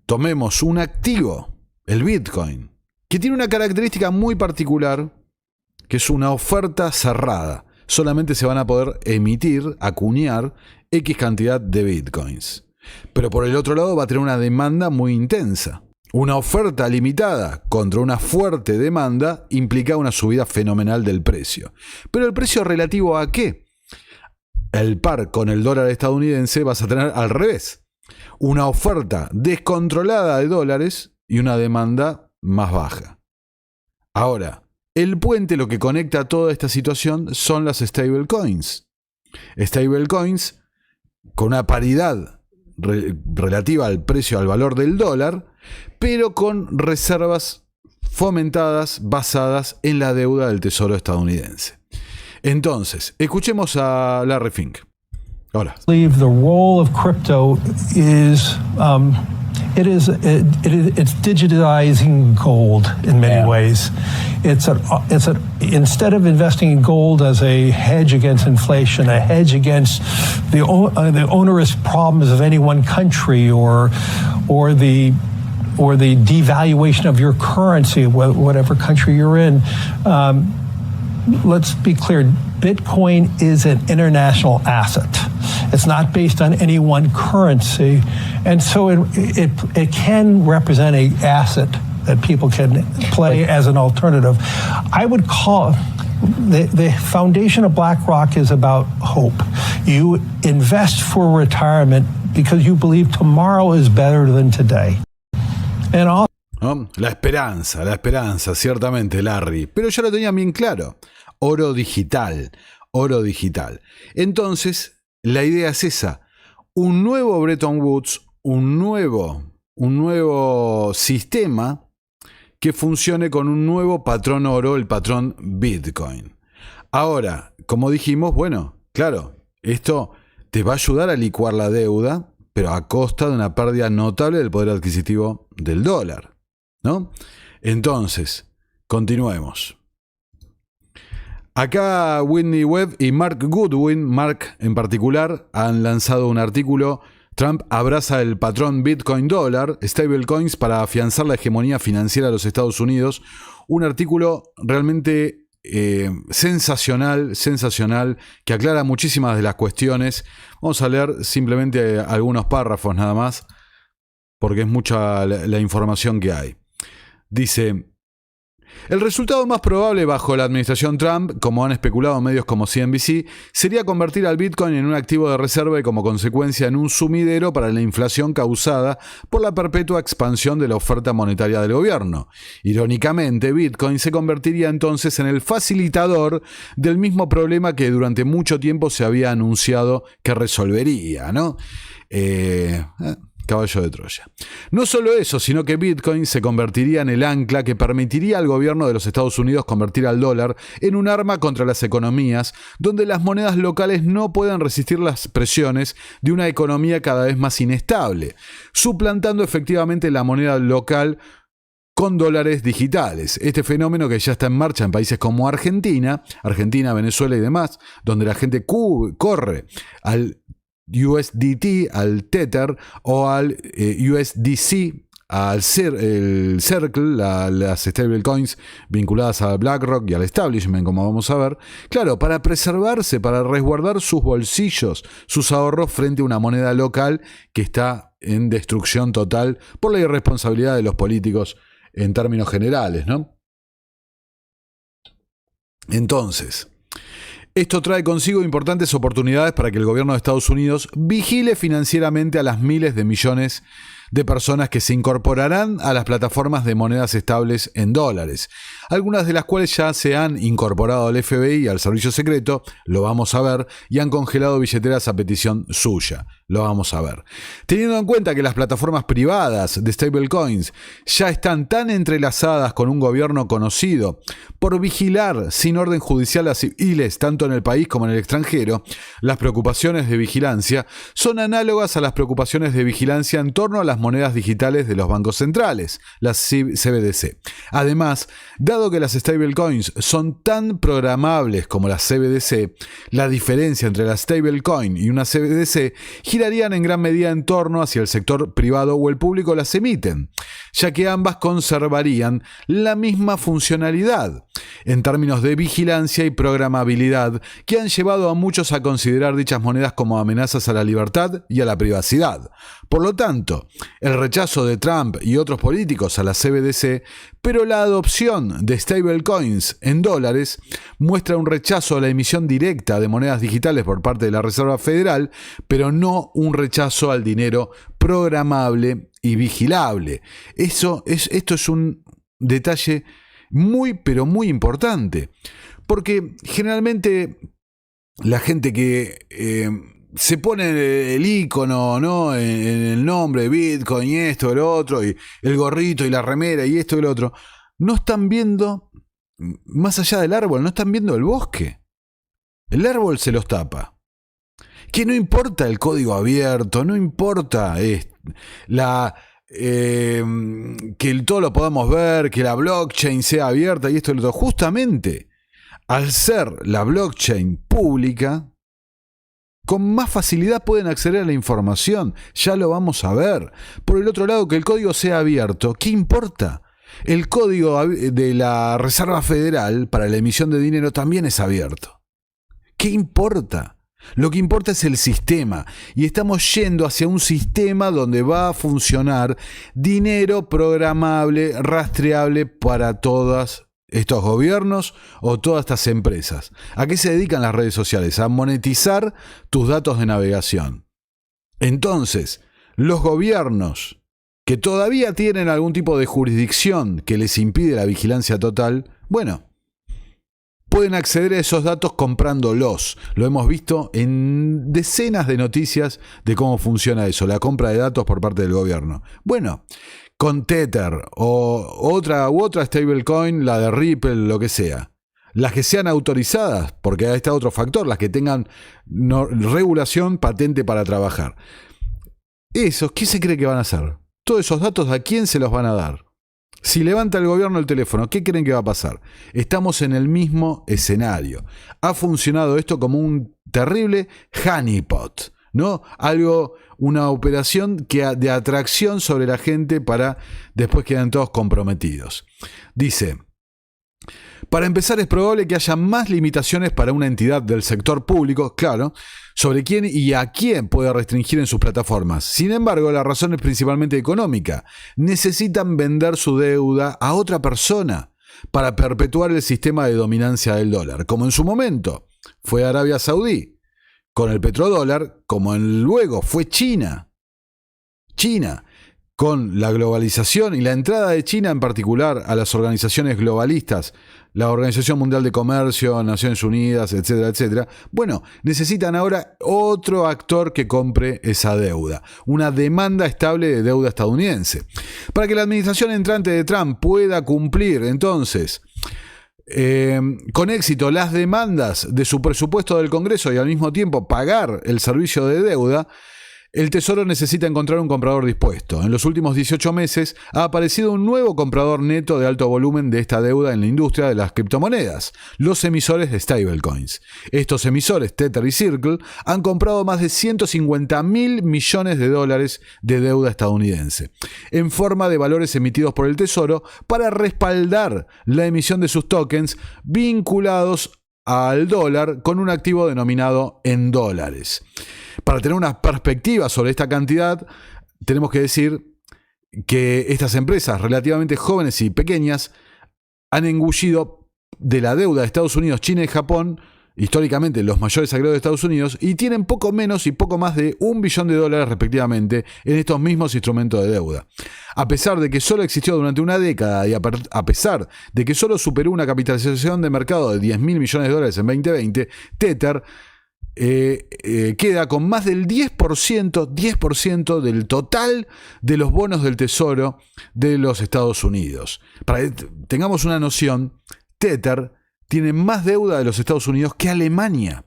Tomemos un activo, el Bitcoin, que tiene una característica muy particular, que es una oferta cerrada. Solamente se van a poder emitir, acuñar, X cantidad de Bitcoins. Pero por el otro lado va a tener una demanda muy intensa. Una oferta limitada contra una fuerte demanda implica una subida fenomenal del precio. Pero el precio relativo ¿a qué? El par con el dólar estadounidense vas a tener al revés. Una oferta descontrolada de dólares y una demanda más baja. Ahora, el puente, lo que conecta toda esta situación son las stablecoins. Stablecoins con una paridad relativa al precio, al valor del dólar, pero con reservas fomentadas basadas en la deuda del Tesoro estadounidense. Entonces, escuchemos a Larry Fink. Hola. I believe the role of crypto is it's digitizing gold in many ways. Instead of investing in gold as a hedge against inflation, a hedge against the onerous problems of any one country, or the devaluation of your currency, whatever country you're in. Let's be clear, Bitcoin is an international asset. It's not based on any one currency. And so it can represent an asset that people can play as an alternative. I would call the foundation of BlackRock is about hope. You invest for retirement because you believe tomorrow is better than today. And also, ¿no? La esperanza, ciertamente, Larry. Pero ya lo tenían bien claro. Oro digital. Entonces, la idea es esa. Un nuevo Bretton Woods, un nuevo sistema que funcione con un nuevo patrón oro, el patrón Bitcoin. Ahora, como dijimos, bueno, claro, esto te va a ayudar a licuar la deuda, pero a costa de una pérdida notable del poder adquisitivo del dólar, ¿no? Entonces, continuemos. Acá Whitney Webb y Mark Goodwin, Mark en particular, han lanzado un artículo. Trump abraza el patrón Bitcoin dólar, stablecoins para afianzar la hegemonía financiera de los Estados Unidos. Un artículo realmente sensacional, que aclara muchísimas de las cuestiones. Vamos a leer simplemente algunos párrafos nada más, porque es mucha la información que hay. Dice: el resultado más probable bajo la administración Trump, como han especulado medios como CNBC, sería convertir al Bitcoin en un activo de reserva y como consecuencia en un sumidero para la inflación causada por la perpetua expansión de la oferta monetaria del gobierno. Irónicamente, Bitcoin se convertiría entonces en el facilitador del mismo problema que durante mucho tiempo se había anunciado que resolvería, ¿no? Caballo de Troya. No solo eso, sino que Bitcoin se convertiría en el ancla que permitiría al gobierno de los Estados Unidos convertir al dólar en un arma contra las economías, donde las monedas locales no pueden resistir las presiones de una economía cada vez más inestable, suplantando efectivamente la moneda local con dólares digitales. Este fenómeno que ya está en marcha en países como Argentina, Venezuela y demás, donde la gente corre al USDT, al Tether o al USDC, al el Circle, las stablecoins vinculadas a BlackRock y al establishment, como vamos a ver. Claro, para preservarse, para resguardar sus bolsillos, sus ahorros frente a una moneda local que está en destrucción total por la irresponsabilidad de los políticos en términos generales, ¿no? Entonces, esto trae consigo importantes oportunidades para que el gobierno de Estados Unidos vigile financieramente a las miles de millones de personas que se incorporarán a las plataformas de monedas estables en dólares, algunas de las cuales ya se han incorporado al FBI y al servicio secreto, lo vamos a ver, y han congelado billeteras a petición suya, lo vamos a ver. Teniendo en cuenta que las plataformas privadas de stablecoins ya están tan entrelazadas con un gobierno conocido por vigilar sin orden judicial a civiles tanto en el país como en el extranjero, las preocupaciones de vigilancia son análogas a las preocupaciones de vigilancia en torno a las monedas digitales de los bancos centrales, las CBDC. Además, dado que las stablecoins son tan programables como las CBDC, la diferencia entre la stablecoin y una CBDC girarían en gran medida en torno hacia el sector privado o el público las emiten, ya que ambas conservarían la misma funcionalidad en términos de vigilancia y programabilidad que han llevado a muchos a considerar dichas monedas como amenazas a la libertad y a la privacidad. Por lo tanto, el rechazo de Trump y otros políticos a la CBDC, pero la adopción de stablecoins en dólares muestra un rechazo a la emisión directa de monedas digitales por parte de la Reserva Federal, pero no un rechazo al dinero programable y vigilable. Esto es un detalle muy, pero muy importante, porque generalmente la gente que se pone el icono, ¿no?, en el nombre de Bitcoin y esto, el otro, y el gorrito y la remera y esto y lo otro, no están viendo más allá del árbol, no están viendo el bosque. El árbol se los tapa. Que no importa el código abierto, no importa que todo lo podamos ver, que la blockchain sea abierta y esto y lo otro. Justamente, al ser la blockchain pública, con más facilidad pueden acceder a la información. Ya lo vamos a ver. Por el otro lado, que el código sea abierto, ¿qué importa? El código de la Reserva Federal para la emisión de dinero también es abierto. ¿Qué importa? Lo que importa es el sistema, y estamos yendo hacia un sistema donde va a funcionar dinero programable, rastreable para todos estos gobiernos o todas estas empresas. ¿A qué se dedican las redes sociales? A monetizar tus datos de navegación. Entonces, los gobiernos que todavía tienen algún tipo de jurisdicción que les impide la vigilancia total, bueno, pueden acceder a esos datos comprándolos. Lo hemos visto en decenas de noticias de cómo funciona eso, la compra de datos por parte del gobierno. Bueno, con Tether o otra stablecoin, la de Ripple, lo que sea. Las que sean autorizadas, porque ahí está otro factor, las que tengan regulación patente para trabajar. Esos, ¿qué se cree que van a hacer? Todos esos datos, ¿a quién se los van a dar? Si levanta el gobierno el teléfono, ¿qué creen que va a pasar? Estamos en el mismo escenario. Ha funcionado esto como un terrible honeypot, ¿no? Una operación de atracción sobre la gente para después quedan todos comprometidos. Dice: para empezar, es probable que haya más limitaciones para una entidad del sector público, claro, sobre quién y a quién puede restringir en sus plataformas. Sin embargo, la razón es principalmente económica. Necesitan vender su deuda a otra persona para perpetuar el sistema de dominancia del dólar, como en su momento fue Arabia Saudí con el petrodólar, como luego fue China. Con la globalización y la entrada de China en particular a las organizaciones globalistas, la Organización Mundial de Comercio, Naciones Unidas, etcétera, etcétera. Bueno, necesitan ahora otro actor que compre esa deuda, una demanda estable de deuda estadounidense. Para que la administración entrante de Trump pueda cumplir entonces con éxito las demandas de su presupuesto del Congreso y al mismo tiempo pagar el servicio de deuda, el Tesoro necesita encontrar un comprador dispuesto. En los últimos 18 meses ha aparecido un nuevo comprador neto de alto volumen de esta deuda en la industria de las criptomonedas, los emisores de stablecoins. Estos emisores, Tether y Circle, han comprado más de 150.000 millones de dólares de deuda estadounidense, en forma de valores emitidos por el Tesoro para respaldar la emisión de sus tokens vinculados al dólar con un activo denominado en dólares. Para tener una perspectiva sobre esta cantidad, tenemos que decir que estas empresas relativamente jóvenes y pequeñas han engullido de la deuda de Estados Unidos, China y Japón, históricamente los mayores acreedores de Estados Unidos, y tienen poco menos y poco más de $1 billón respectivamente en estos mismos instrumentos de deuda. A pesar de que solo existió durante una década y a pesar de que solo superó una capitalización de mercado de $10.000 millones en 2020, Tether queda con más del 10% del total de los bonos del Tesoro de los Estados Unidos. Para que tengamos una noción, Tether tiene más deuda de los Estados Unidos que Alemania,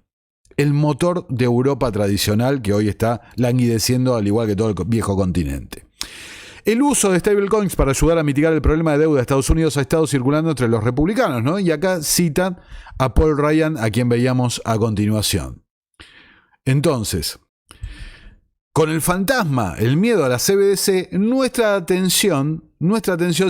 el motor de Europa tradicional que hoy está languideciendo al igual que todo el viejo continente. El uso de stablecoins para ayudar a mitigar el problema de deuda de Estados Unidos ha estado circulando entre los republicanos, ¿no? Y acá citan a Paul Ryan, a quien veíamos a continuación. Entonces, con el fantasma, el miedo a la CBDC, nuestra atención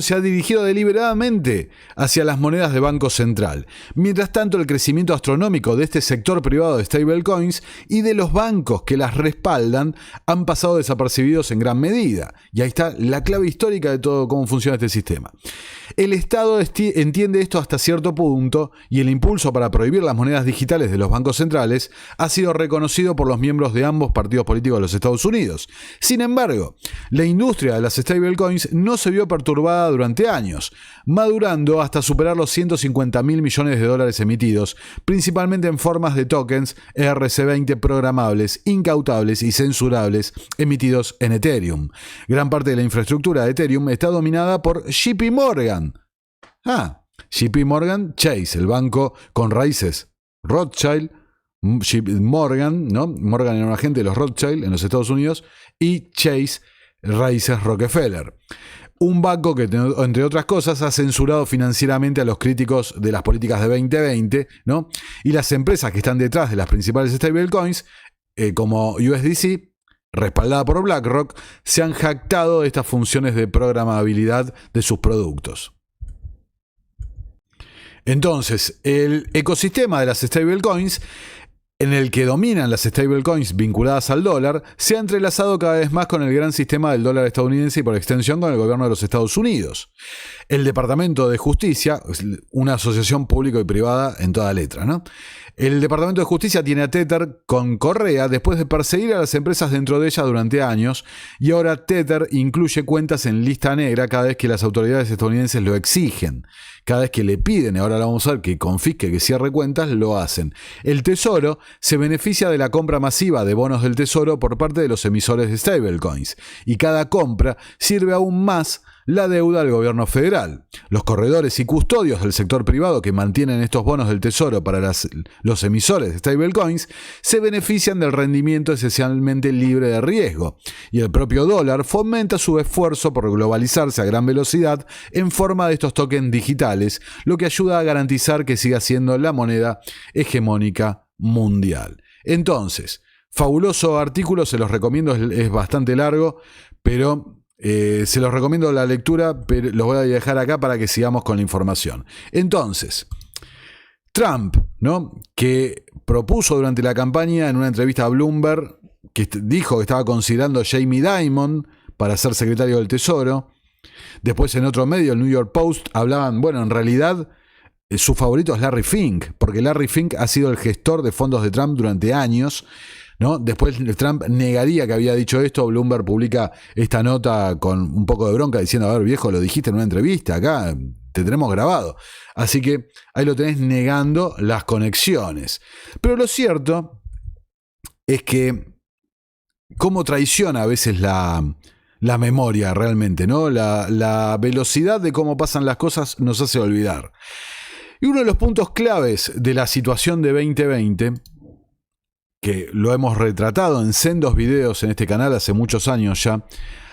se ha dirigido deliberadamente hacia las monedas de Banco Central. Mientras tanto, el crecimiento astronómico de este sector privado de stablecoins y de los bancos que las respaldan han pasado desapercibidos en gran medida. Y ahí está la clave histórica de todo cómo funciona este sistema. El Estado entiende esto hasta cierto punto y el impulso para prohibir las monedas digitales de los bancos centrales ha sido reconocido por los miembros de ambos partidos políticos de los Estados Unidos. Sin embargo, la industria de las stablecoins no se vio perturbada durante años, madurando hasta superar los $150.000 millones emitidos, principalmente en formas de tokens ERC20 programables, incautables y censurables emitidos en Ethereum. Gran parte de la infraestructura de Ethereum está dominada por JP Morgan. JP Morgan Chase, el banco con raíces Rothschild, Morgan, ¿no? Morgan era un agente de los Rothschild en los Estados Unidos, y Chase, raíces Rockefeller. Un banco que, entre otras cosas, ha censurado financieramente a los críticos de las políticas de 2020, ¿no? Y las empresas que están detrás de las principales stablecoins, como USDC, respaldada por BlackRock, se han jactado de estas funciones de programabilidad de sus productos. Entonces, el ecosistema de las stablecoins, en el que dominan las stablecoins vinculadas al dólar, se ha entrelazado cada vez más con el gran sistema del dólar estadounidense y por extensión con el gobierno de los Estados Unidos. El Departamento de Justicia, una asociación pública y privada en toda letra, ¿no? El Departamento de Justicia tiene a Tether con correa después de perseguir a las empresas dentro de ella durante años, y ahora Tether incluye cuentas en lista negra cada vez que las autoridades estadounidenses lo exigen. Cada vez que le piden, ahora la vamos a ver, que confisque, que cierre cuentas, lo hacen. El Tesoro se beneficia de la compra masiva de bonos del Tesoro por parte de los emisores de stablecoins, y cada compra sirve aún más la deuda del gobierno federal. Los corredores y custodios del sector privado que mantienen estos bonos del tesoro para los emisores de stablecoins se benefician del rendimiento esencialmente libre de riesgo, y el propio dólar fomenta su esfuerzo por globalizarse a gran velocidad en forma de estos tokens digitales, lo que ayuda a garantizar que siga siendo la moneda hegemónica mundial. Entonces, fabuloso artículo, se los recomiendo, es bastante largo, pero se los recomiendo la lectura, pero los voy a dejar acá para que sigamos con la información. Entonces, Trump, ¿no?, que propuso durante la campaña en una entrevista a Bloomberg, que dijo que estaba considerando a Jamie Dimon para ser secretario del Tesoro. Después en otro medio, el New York Post, hablaban, bueno, en realidad su favorito es Larry Fink, porque Larry Fink ha sido el gestor de fondos de Trump durante años, ¿no? Después Trump negaría que había dicho esto. Bloomberg publica esta nota con un poco de bronca diciendo, a ver, viejo, lo dijiste en una entrevista, acá te tenemos grabado. Así que ahí lo tenés negando las conexiones. Pero lo cierto es que cómo traiciona a veces la memoria realmente, ¿no? La velocidad de cómo pasan las cosas nos hace olvidar. Y uno de los puntos claves de la situación de 2020, que lo hemos retratado en sendos videos en este canal hace muchos años ya,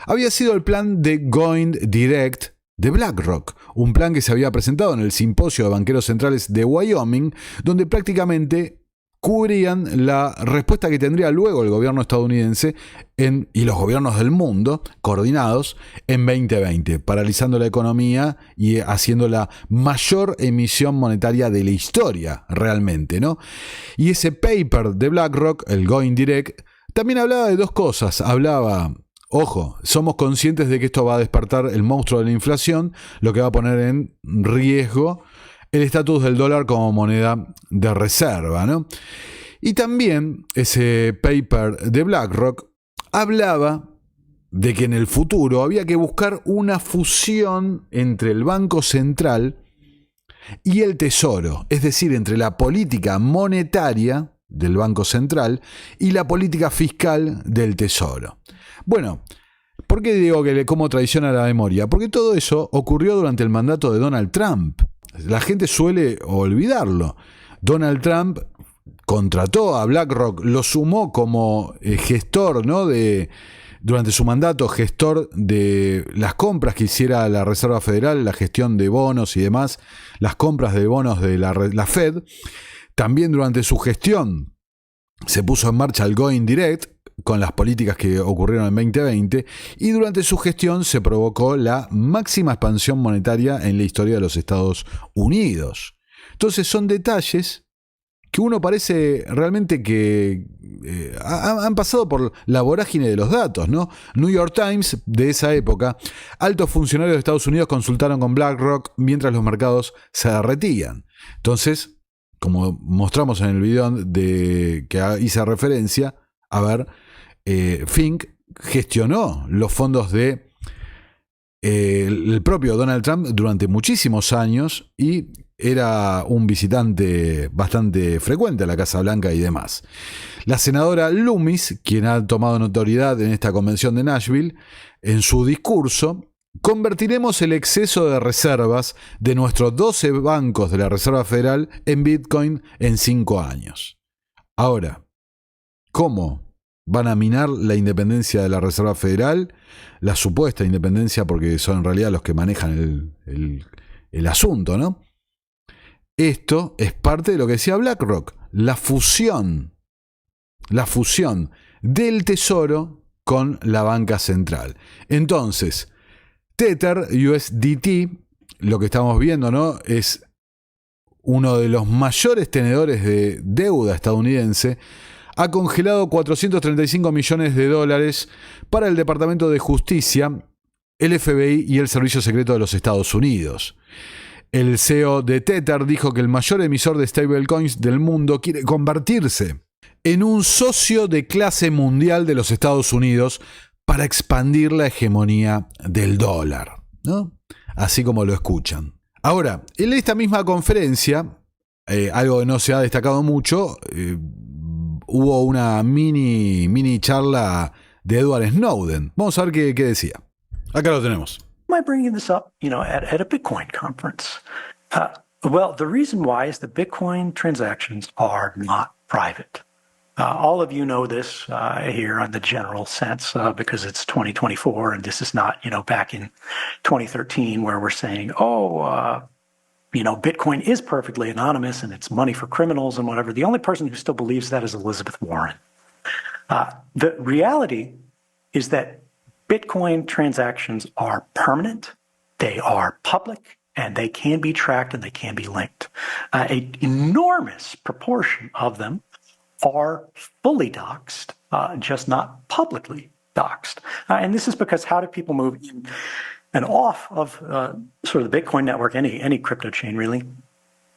había sido el plan de Going Direct de BlackRock, un plan que se había presentado en el simposio de banqueros centrales de Wyoming, donde prácticamente cubrían la respuesta que tendría luego el gobierno estadounidense y los gobiernos del mundo coordinados en 2020, paralizando la economía y haciendo la mayor emisión monetaria de la historia realmente, ¿no? Y ese paper de BlackRock, el Going Direct, también hablaba de dos cosas. Hablaba, ojo, somos conscientes de que esto va a despertar el monstruo de la inflación, lo que va a poner en riesgo el estatus del dólar como moneda de reserva, ¿no? Y también ese paper de BlackRock hablaba de que en el futuro había que buscar una fusión entre el Banco Central y el Tesoro, es decir, entre la política monetaria del Banco Central y la política fiscal del Tesoro. Bueno, ¿por qué digo que cómo traiciona la memoria? Porque todo eso ocurrió durante el mandato de Donald Trump. La gente suele olvidarlo. Donald Trump contrató a BlackRock, lo sumó como gestor, ¿no?, durante su mandato, gestor de las compras que hiciera la Reserva Federal, la gestión de bonos y demás, las compras de bonos de la Fed. También durante su gestión se puso en marcha el Going Direct, con las políticas que ocurrieron en 2020, y durante su gestión se provocó la máxima expansión monetaria en la historia de los Estados Unidos. Entonces son detalles que uno parece realmente que han pasado por la vorágine de los datos, ¿no? New York Times de esa época: altos funcionarios de Estados Unidos consultaron con BlackRock mientras los mercados se derretían. Entonces, como mostramos en el video que hice referencia, a ver, Fink gestionó los fondos de el propio Donald Trump durante muchísimos años y era un visitante bastante frecuente a la Casa Blanca y demás. La senadora Loomis, quien ha tomado notoriedad en esta convención de Nashville, en su discurso: convertiremos el exceso de reservas de nuestros 12 bancos de la Reserva Federal en Bitcoin en 5 años. Ahora, ¿cómo van a minar la independencia de la Reserva Federal? La supuesta independencia, porque son en realidad los que manejan el asunto, ¿no? Esto es parte de lo que decía BlackRock, la fusión del Tesoro con la banca central. Entonces, Tether USDT, lo que estamos viendo, ¿no?, es uno de los mayores tenedores de deuda estadounidense. Ha congelado $435 millones para el Departamento de Justicia, el FBI y el Servicio Secreto de los Estados Unidos. El CEO de Tether dijo que el mayor emisor de stablecoins del mundo quiere convertirse en un socio de clase mundial de los Estados Unidos para expandir la hegemonía del dólar, ¿no? Así como lo escuchan. Ahora, en esta misma conferencia, algo que no se ha destacado mucho, hubo una mini charla de Edward Snowden. Vamos a ver qué decía. Acá lo tenemos. Am I bringing this up, at a Bitcoin conference? Well, the reason why is that Bitcoin transactions are not private. All of you know this here in the general sense because it's 2024 and this is not, back in 2013 where we're saying, Bitcoin is perfectly anonymous and it's money for criminals and whatever. The only person who still believes that is Elizabeth Warren. The reality is that Bitcoin transactions are permanent, they are public, and they can be tracked and they can be linked. An enormous proportion of them are fully doxed, just not publicly doxed. And this is because how do people move in and off of sort of the Bitcoin network, any crypto chain really?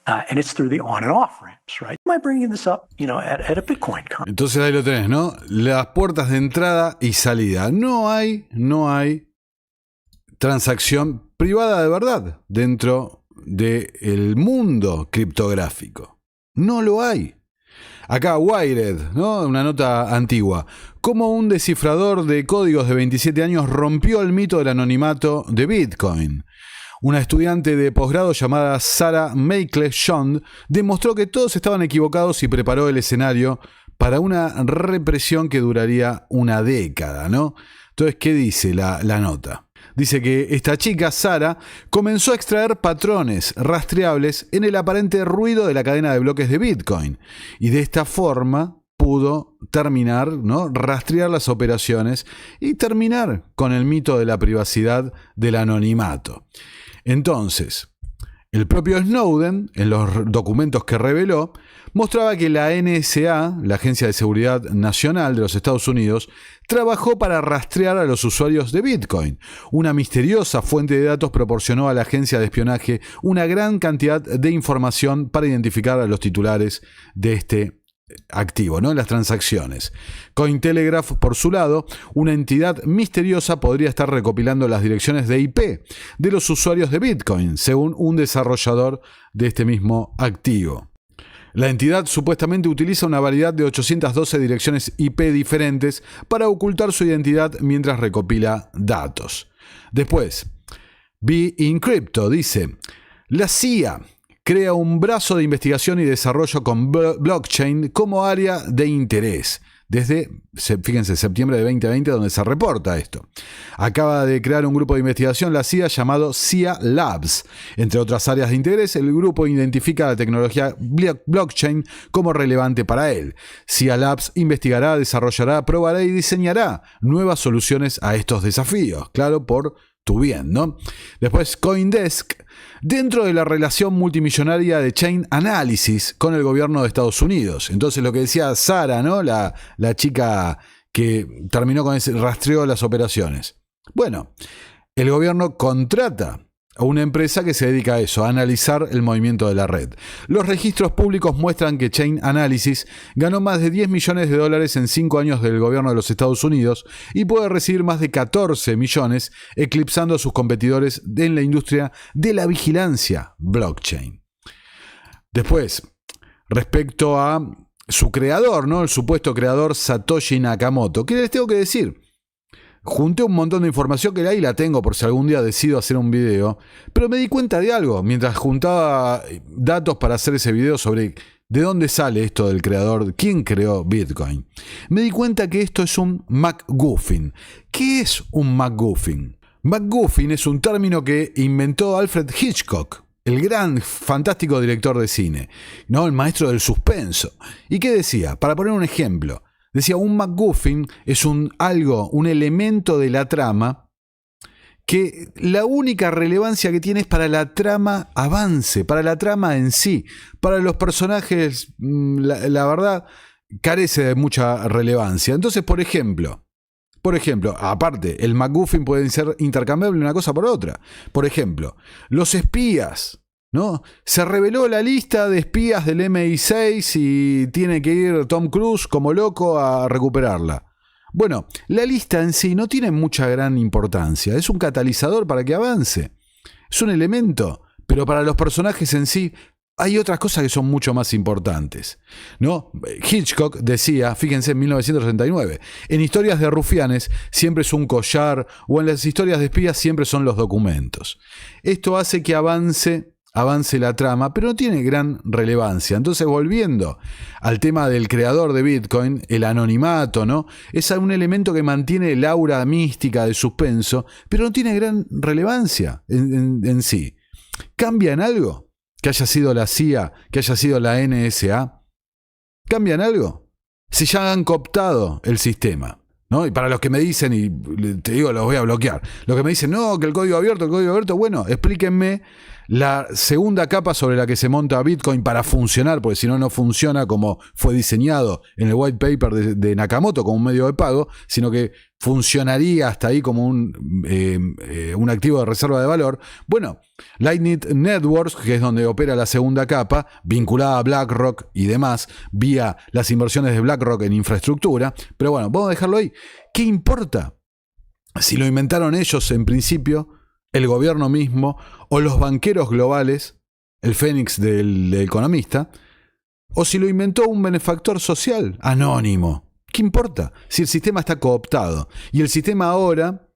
And it's through the on and off ramps, right? Am I bringing this up, at a Bitcoin conference? Entonces ahí lo tenés, ¿no? Las puertas de entrada y salida. No hay transacción privada de verdad dentro del mundo criptográfico. No lo hay. Acá Wired, ¿no? Una nota antigua. Cómo un descifrador de códigos de 27 años rompió el mito del anonimato de Bitcoin. Una estudiante de posgrado llamada Sarah Meikle-Shond demostró que todos estaban equivocados y preparó el escenario para una represión que duraría una década, ¿no? Entonces, ¿qué dice la nota? Dice que esta chica, Sarah, comenzó a extraer patrones rastreables en el aparente ruido de la cadena de bloques de Bitcoin. Y de esta forma pudo terminar, ¿no? Rastrear las operaciones y terminar con el mito de la privacidad del anonimato. Entonces, el propio Snowden, en los documentos que reveló, mostraba que la NSA, la Agencia de Seguridad Nacional de los Estados Unidos, trabajó para rastrear a los usuarios de Bitcoin. Una misteriosa fuente de datos proporcionó a la agencia de espionaje una gran cantidad de información para identificar a los titulares de este activo, ¿no? Las transacciones. Cointelegraph, por su lado, una entidad misteriosa podría estar recopilando las direcciones de IP de los usuarios de Bitcoin, según un desarrollador de este mismo activo. La entidad supuestamente utiliza una variedad de 812 direcciones IP diferentes para ocultar su identidad mientras recopila datos. Después, Be Encrypto dice: la CIA crea un brazo de investigación y desarrollo con blockchain como área de interés. Desde, fíjense, septiembre de 2020, donde se reporta esto. Acaba de crear un grupo de investigación, la CIA, llamado CIA Labs. Entre otras áreas de interés, el grupo identifica la tecnología blockchain como relevante para él. CIA Labs investigará, desarrollará, probará y diseñará nuevas soluciones a estos desafíos. Claro, por tu bien, ¿no? Después, CoinDesk, dentro de la relación multimillonaria de Chain Analysis con el gobierno de Estados Unidos. Entonces, lo que decía Sara, ¿no? La chica que terminó con ese rastreo de las operaciones. Bueno, el gobierno contrata a una empresa que se dedica a eso, a analizar el movimiento de la red. Los registros públicos muestran que Chain Analysis ganó más de $10 millones en 5 años del gobierno de los Estados Unidos y puede recibir más de 14 millones, eclipsando a sus competidores en la industria de la vigilancia blockchain. Después, respecto a su creador, ¿no? El supuesto creador Satoshi Nakamoto, ¿qué les tengo que decir? Junté un montón de información que ahí la tengo por si algún día decido hacer un video, pero me di cuenta de algo mientras juntaba datos para hacer ese video sobre de dónde sale esto del creador, quién creó Bitcoin. Me di cuenta que esto es un MacGuffin. ¿Qué es un MacGuffin? MacGuffin es un término que inventó Alfred Hitchcock, el gran, fantástico director de cine, ¿no? El maestro del suspenso. ¿Y qué decía? Para poner un ejemplo, decía, un MacGuffin es un elemento de la trama que la única relevancia que tiene es para la trama avance, para la trama en sí. Para los personajes, la verdad, carece de mucha relevancia. Entonces, por ejemplo, aparte, el MacGuffin puede ser intercambiable una cosa por otra. Por ejemplo, los espías, ¿no? Se reveló la lista de espías del MI6 y tiene que ir Tom Cruise como loco a recuperarla. Bueno, la lista en sí no tiene mucha gran importancia. Es un catalizador para que avance. Es un elemento, pero para los personajes en sí hay otras cosas que son mucho más importantes, ¿no? Hitchcock decía, fíjense, en 1969, en historias de rufianes siempre es un collar, o en las historias de espías siempre son los documentos. Esto hace que avance la trama, pero no tiene gran relevancia. Entonces, volviendo al tema del creador de Bitcoin, el anonimato, ¿no? Es un elemento que mantiene el aura mística de suspenso, pero no tiene gran relevancia en sí. ¿Cambia en algo? Que haya sido la CIA, que haya sido la NSA. ¿Cambian algo? Si ya han cooptado el sistema, ¿no? Y para los que me dicen, y te digo, los voy a bloquear, los que me dicen, no, que el código abierto, bueno, explíquenme la segunda capa sobre la que se monta Bitcoin para funcionar, porque si no, no funciona como fue diseñado en el white paper de Nakamoto como un medio de pago, sino que funcionaría hasta ahí como un activo de reserva de valor. Bueno, Lightning Networks, que es donde opera la segunda capa, vinculada a BlackRock y demás, vía las inversiones de BlackRock en infraestructura. Pero bueno, vamos a dejarlo ahí. ¿Qué importa si lo inventaron ellos en principio, el gobierno mismo, o los banqueros globales, el Fénix del economista, o si lo inventó un benefactor social anónimo? ¿Qué importa? Si el sistema está cooptado. Y el sistema ahora,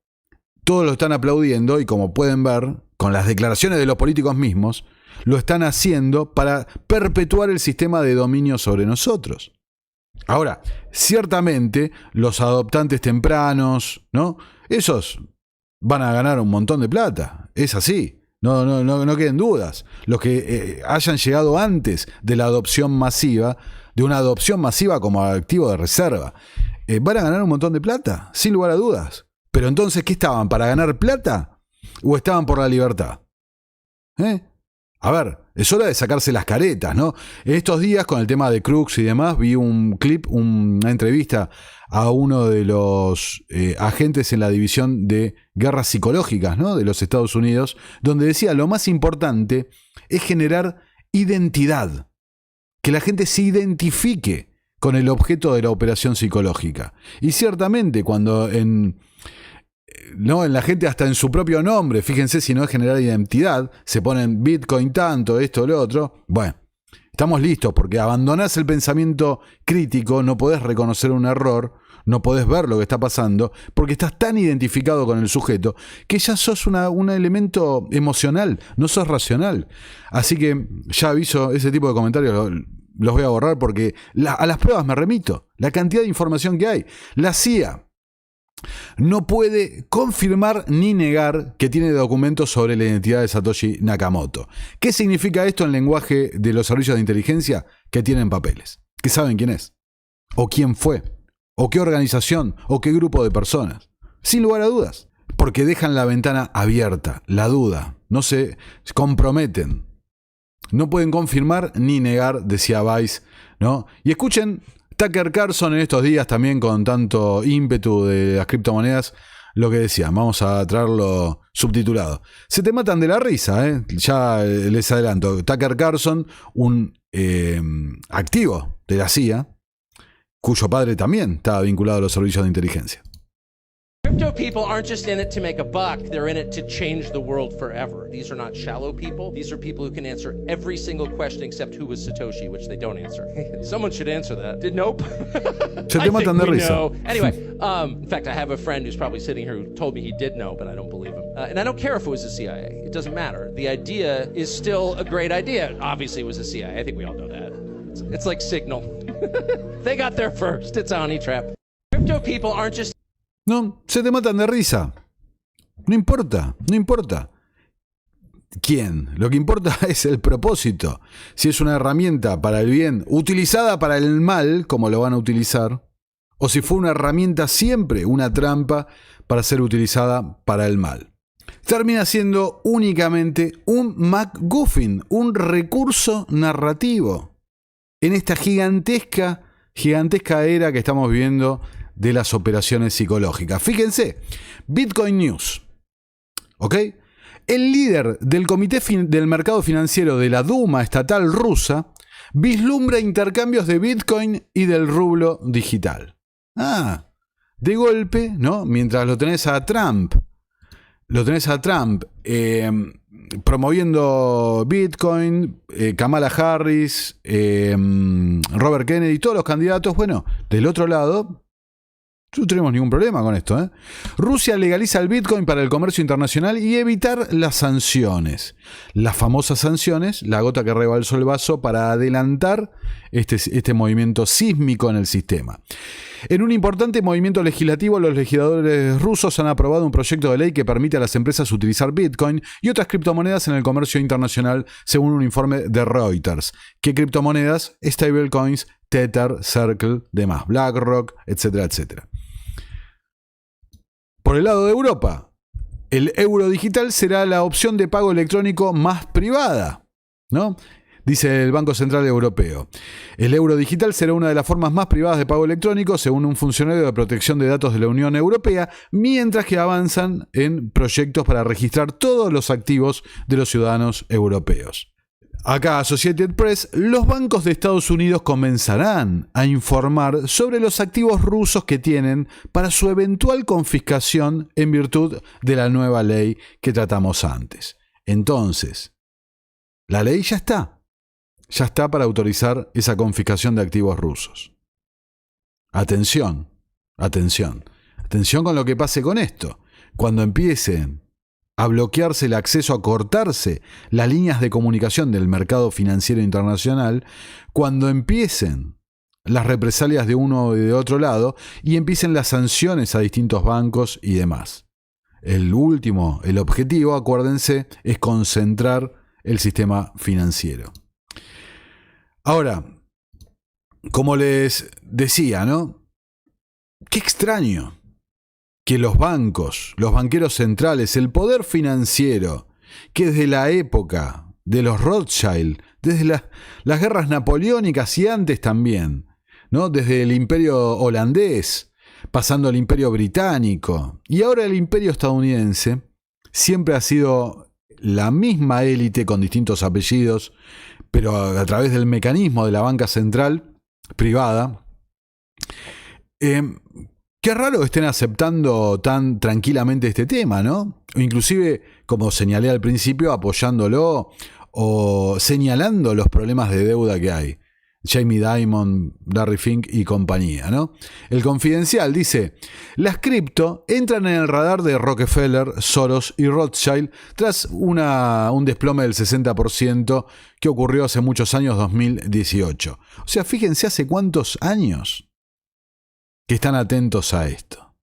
todos lo están aplaudiendo, y como pueden ver, con las declaraciones de los políticos mismos, lo están haciendo para perpetuar el sistema de dominio sobre nosotros. Ahora, ciertamente, los adoptantes tempranos, ¿no? Esos van a ganar un montón de plata. Es así. No queden dudas. Los que hayan llegado antes de la adopción masiva, de una adopción masiva como activo de reserva, van a ganar un montón de plata, sin lugar a dudas. Pero entonces, ¿qué estaban? ¿Para ganar plata? ¿O estaban por la libertad? A ver, es hora de sacarse las caretas, ¿no? En estos días, con el tema de Crux y demás, vi un clip, una entrevista a uno de los agentes en la división de guerras psicológicas, ¿no?, de los Estados Unidos, donde decía, lo más importante es generar identidad, que la gente se identifique con el objeto de la operación psicológica. Y ciertamente, cuando en la gente, hasta en su propio nombre, fíjense si no es generar identidad, se ponen Bitcoin tanto, esto, lo otro. Bueno, estamos listos, porque abandonás el pensamiento crítico, no podés reconocer un error, no podés ver lo que está pasando, porque estás tan identificado con el sujeto que ya sos un elemento emocional, no sos racional. Así que ya aviso, ese tipo de comentarios los voy a borrar, porque a las pruebas me remito. La cantidad de información que hay. La CIA no puede confirmar ni negar que tiene documentos sobre la identidad de Satoshi Nakamoto. ¿Qué significa esto en lenguaje de los servicios de inteligencia? Que tienen papeles, que saben quién es, o quién fue, o qué organización, o qué grupo de personas. Sin lugar a dudas, porque dejan la ventana abierta, la duda, no se comprometen. No pueden confirmar ni negar, decía Vice, ¿no? Y escuchen Tucker Carlson en estos días también, con tanto ímpetu de las criptomonedas, lo que decían. Vamos a traerlo subtitulado. Se te matan de la risa, ¿eh? Ya les adelanto. Tucker Carlson, un activo de la CIA, cuyo padre también estaba vinculado a los servicios de inteligencia. Crypto people aren't just in it to make a buck, they're in it to change the world forever. These are not shallow people. These are people who can answer every single question except who was Satoshi, which they don't answer. Someone should answer that. Nope. Se te matan de risa. Know. Anyway, in fact, I have a friend who's probably sitting here who told me he did know, but I don't believe him. And I don't care if it was the CIA. It doesn't matter. The idea is still a great idea. Obviously, it was the CIA. I think we all know that. It's like Signal. They got there first. It's a honey trap. Crypto people aren't just... No, se te matan de risa. No importa. ¿Quién? Lo que importa es el propósito. Si es una herramienta para el bien, utilizada para el mal, como lo van a utilizar, o si fue una herramienta siempre, una trampa para ser utilizada para el mal. Termina siendo únicamente un MacGuffin, un recurso narrativo, en esta gigantesca era que estamos viviendo de las operaciones psicológicas. Fíjense, Bitcoin News, ¿ok? El líder del Comité del Mercado Financiero de la Duma estatal rusa vislumbra intercambios de Bitcoin y del rublo digital. De golpe, ¿no? Mientras lo tenés a Trump promoviendo Bitcoin, Kamala Harris, Robert Kennedy, todos los candidatos. Bueno, del otro lado, no tenemos ningún problema con esto, ¿eh? Rusia legaliza el Bitcoin para el comercio internacional y evitar las sanciones. Las famosas sanciones, la gota que rebalsó el vaso para adelantar este movimiento sísmico en el sistema. En un importante movimiento legislativo, los legisladores rusos han aprobado un proyecto de ley que permite a las empresas utilizar Bitcoin y otras criptomonedas en el comercio internacional, según un informe de Reuters. ¿Qué criptomonedas? Stablecoins, Tether, Circle, demás, BlackRock, etcétera, etcétera. Por el lado de Europa, el euro digital será la opción de pago electrónico más privada, ¿no? Dice el Banco Central Europeo. El euro digital será una de las formas más privadas de pago electrónico, según un funcionario de protección de datos de la Unión Europea, mientras que avanzan en proyectos para registrar todos los activos de los ciudadanos europeos. Acá, Associated Press, los bancos de Estados Unidos comenzarán a informar sobre los activos rusos que tienen para su eventual confiscación en virtud de la nueva ley que tratamos antes. Entonces, la ley ya está. Ya está para autorizar esa confiscación de activos rusos. Atención, atención. Atención con lo que pase con esto. Cuando empiecen a bloquearse el acceso, a cortarse las líneas de comunicación del mercado financiero internacional, cuando empiecen las represalias de uno y de otro lado y empiecen las sanciones a distintos bancos y demás. El objetivo, acuérdense, es concentrar el sistema financiero. Ahora, como les decía, ¿no? Qué extraño que los bancos, los banqueros centrales, el poder financiero, que desde la época de los Rothschild, desde las guerras napoleónicas y antes también, ¿no? Desde el imperio holandés, pasando al imperio británico y ahora el imperio estadounidense, siempre ha sido la misma élite con distintos apellidos, pero a través del mecanismo de la banca central privada. Qué raro que estén aceptando tan tranquilamente este tema, ¿no? O inclusive, como señalé al principio, apoyándolo o señalando los problemas de deuda que hay. Jamie Dimon, Larry Fink y compañía, ¿no? El Confidencial dice: las cripto entran en el radar de Rockefeller, Soros y Rothschild tras un desplome del 60% que ocurrió hace muchos años, 2018. O sea, fíjense hace cuántos años que están atentos a esto,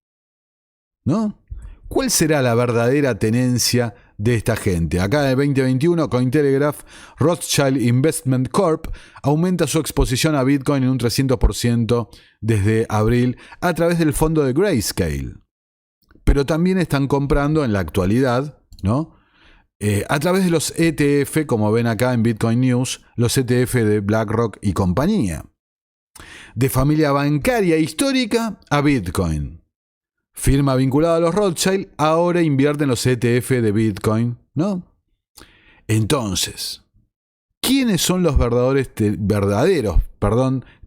¿no? ¿Cuál será la verdadera tenencia de esta gente? Acá en 2021, Cointelegraph, Rothschild Investment Corp aumenta su exposición a Bitcoin en un 300% desde abril a través del fondo de Grayscale. Pero también están comprando en la actualidad, ¿no? A través de los ETF, como ven acá en Bitcoin News, los ETF de BlackRock y compañía. De familia bancaria histórica a Bitcoin. Firma vinculada a los Rothschild, ahora invierte en los ETF de Bitcoin, ¿no? Entonces, ¿quiénes son los verdaderos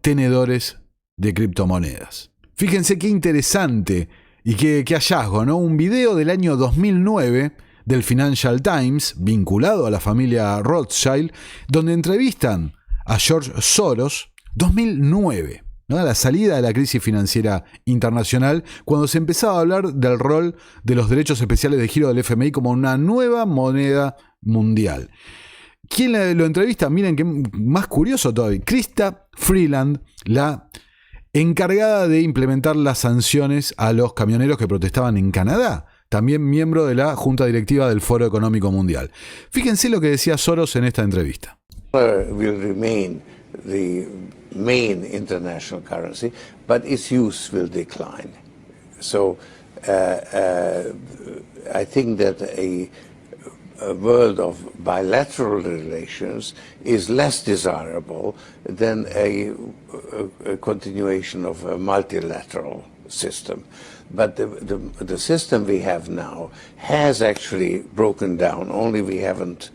tenedores de criptomonedas? Fíjense qué interesante y qué hallazgo, ¿no? Un video del año 2009 del Financial Times, vinculado a la familia Rothschild, donde entrevistan a George Soros, 2009. ¿No? A la salida de la crisis financiera internacional, cuando se empezaba a hablar del rol de los derechos especiales de giro del FMI como una nueva moneda mundial. ¿Quién lo entrevista? Miren que más curioso todavía. Chrystia Freeland, la encargada de implementar las sanciones a los camioneros que protestaban en Canadá, también miembro de la Junta Directiva del Foro Económico Mundial. Fíjense lo que decía Soros en esta entrevista. Will remain the main international currency, but its use will decline. So I think that a world of bilateral relations is less desirable than a continuation of a multilateral system. But the system we have now has actually broken down, only we haven't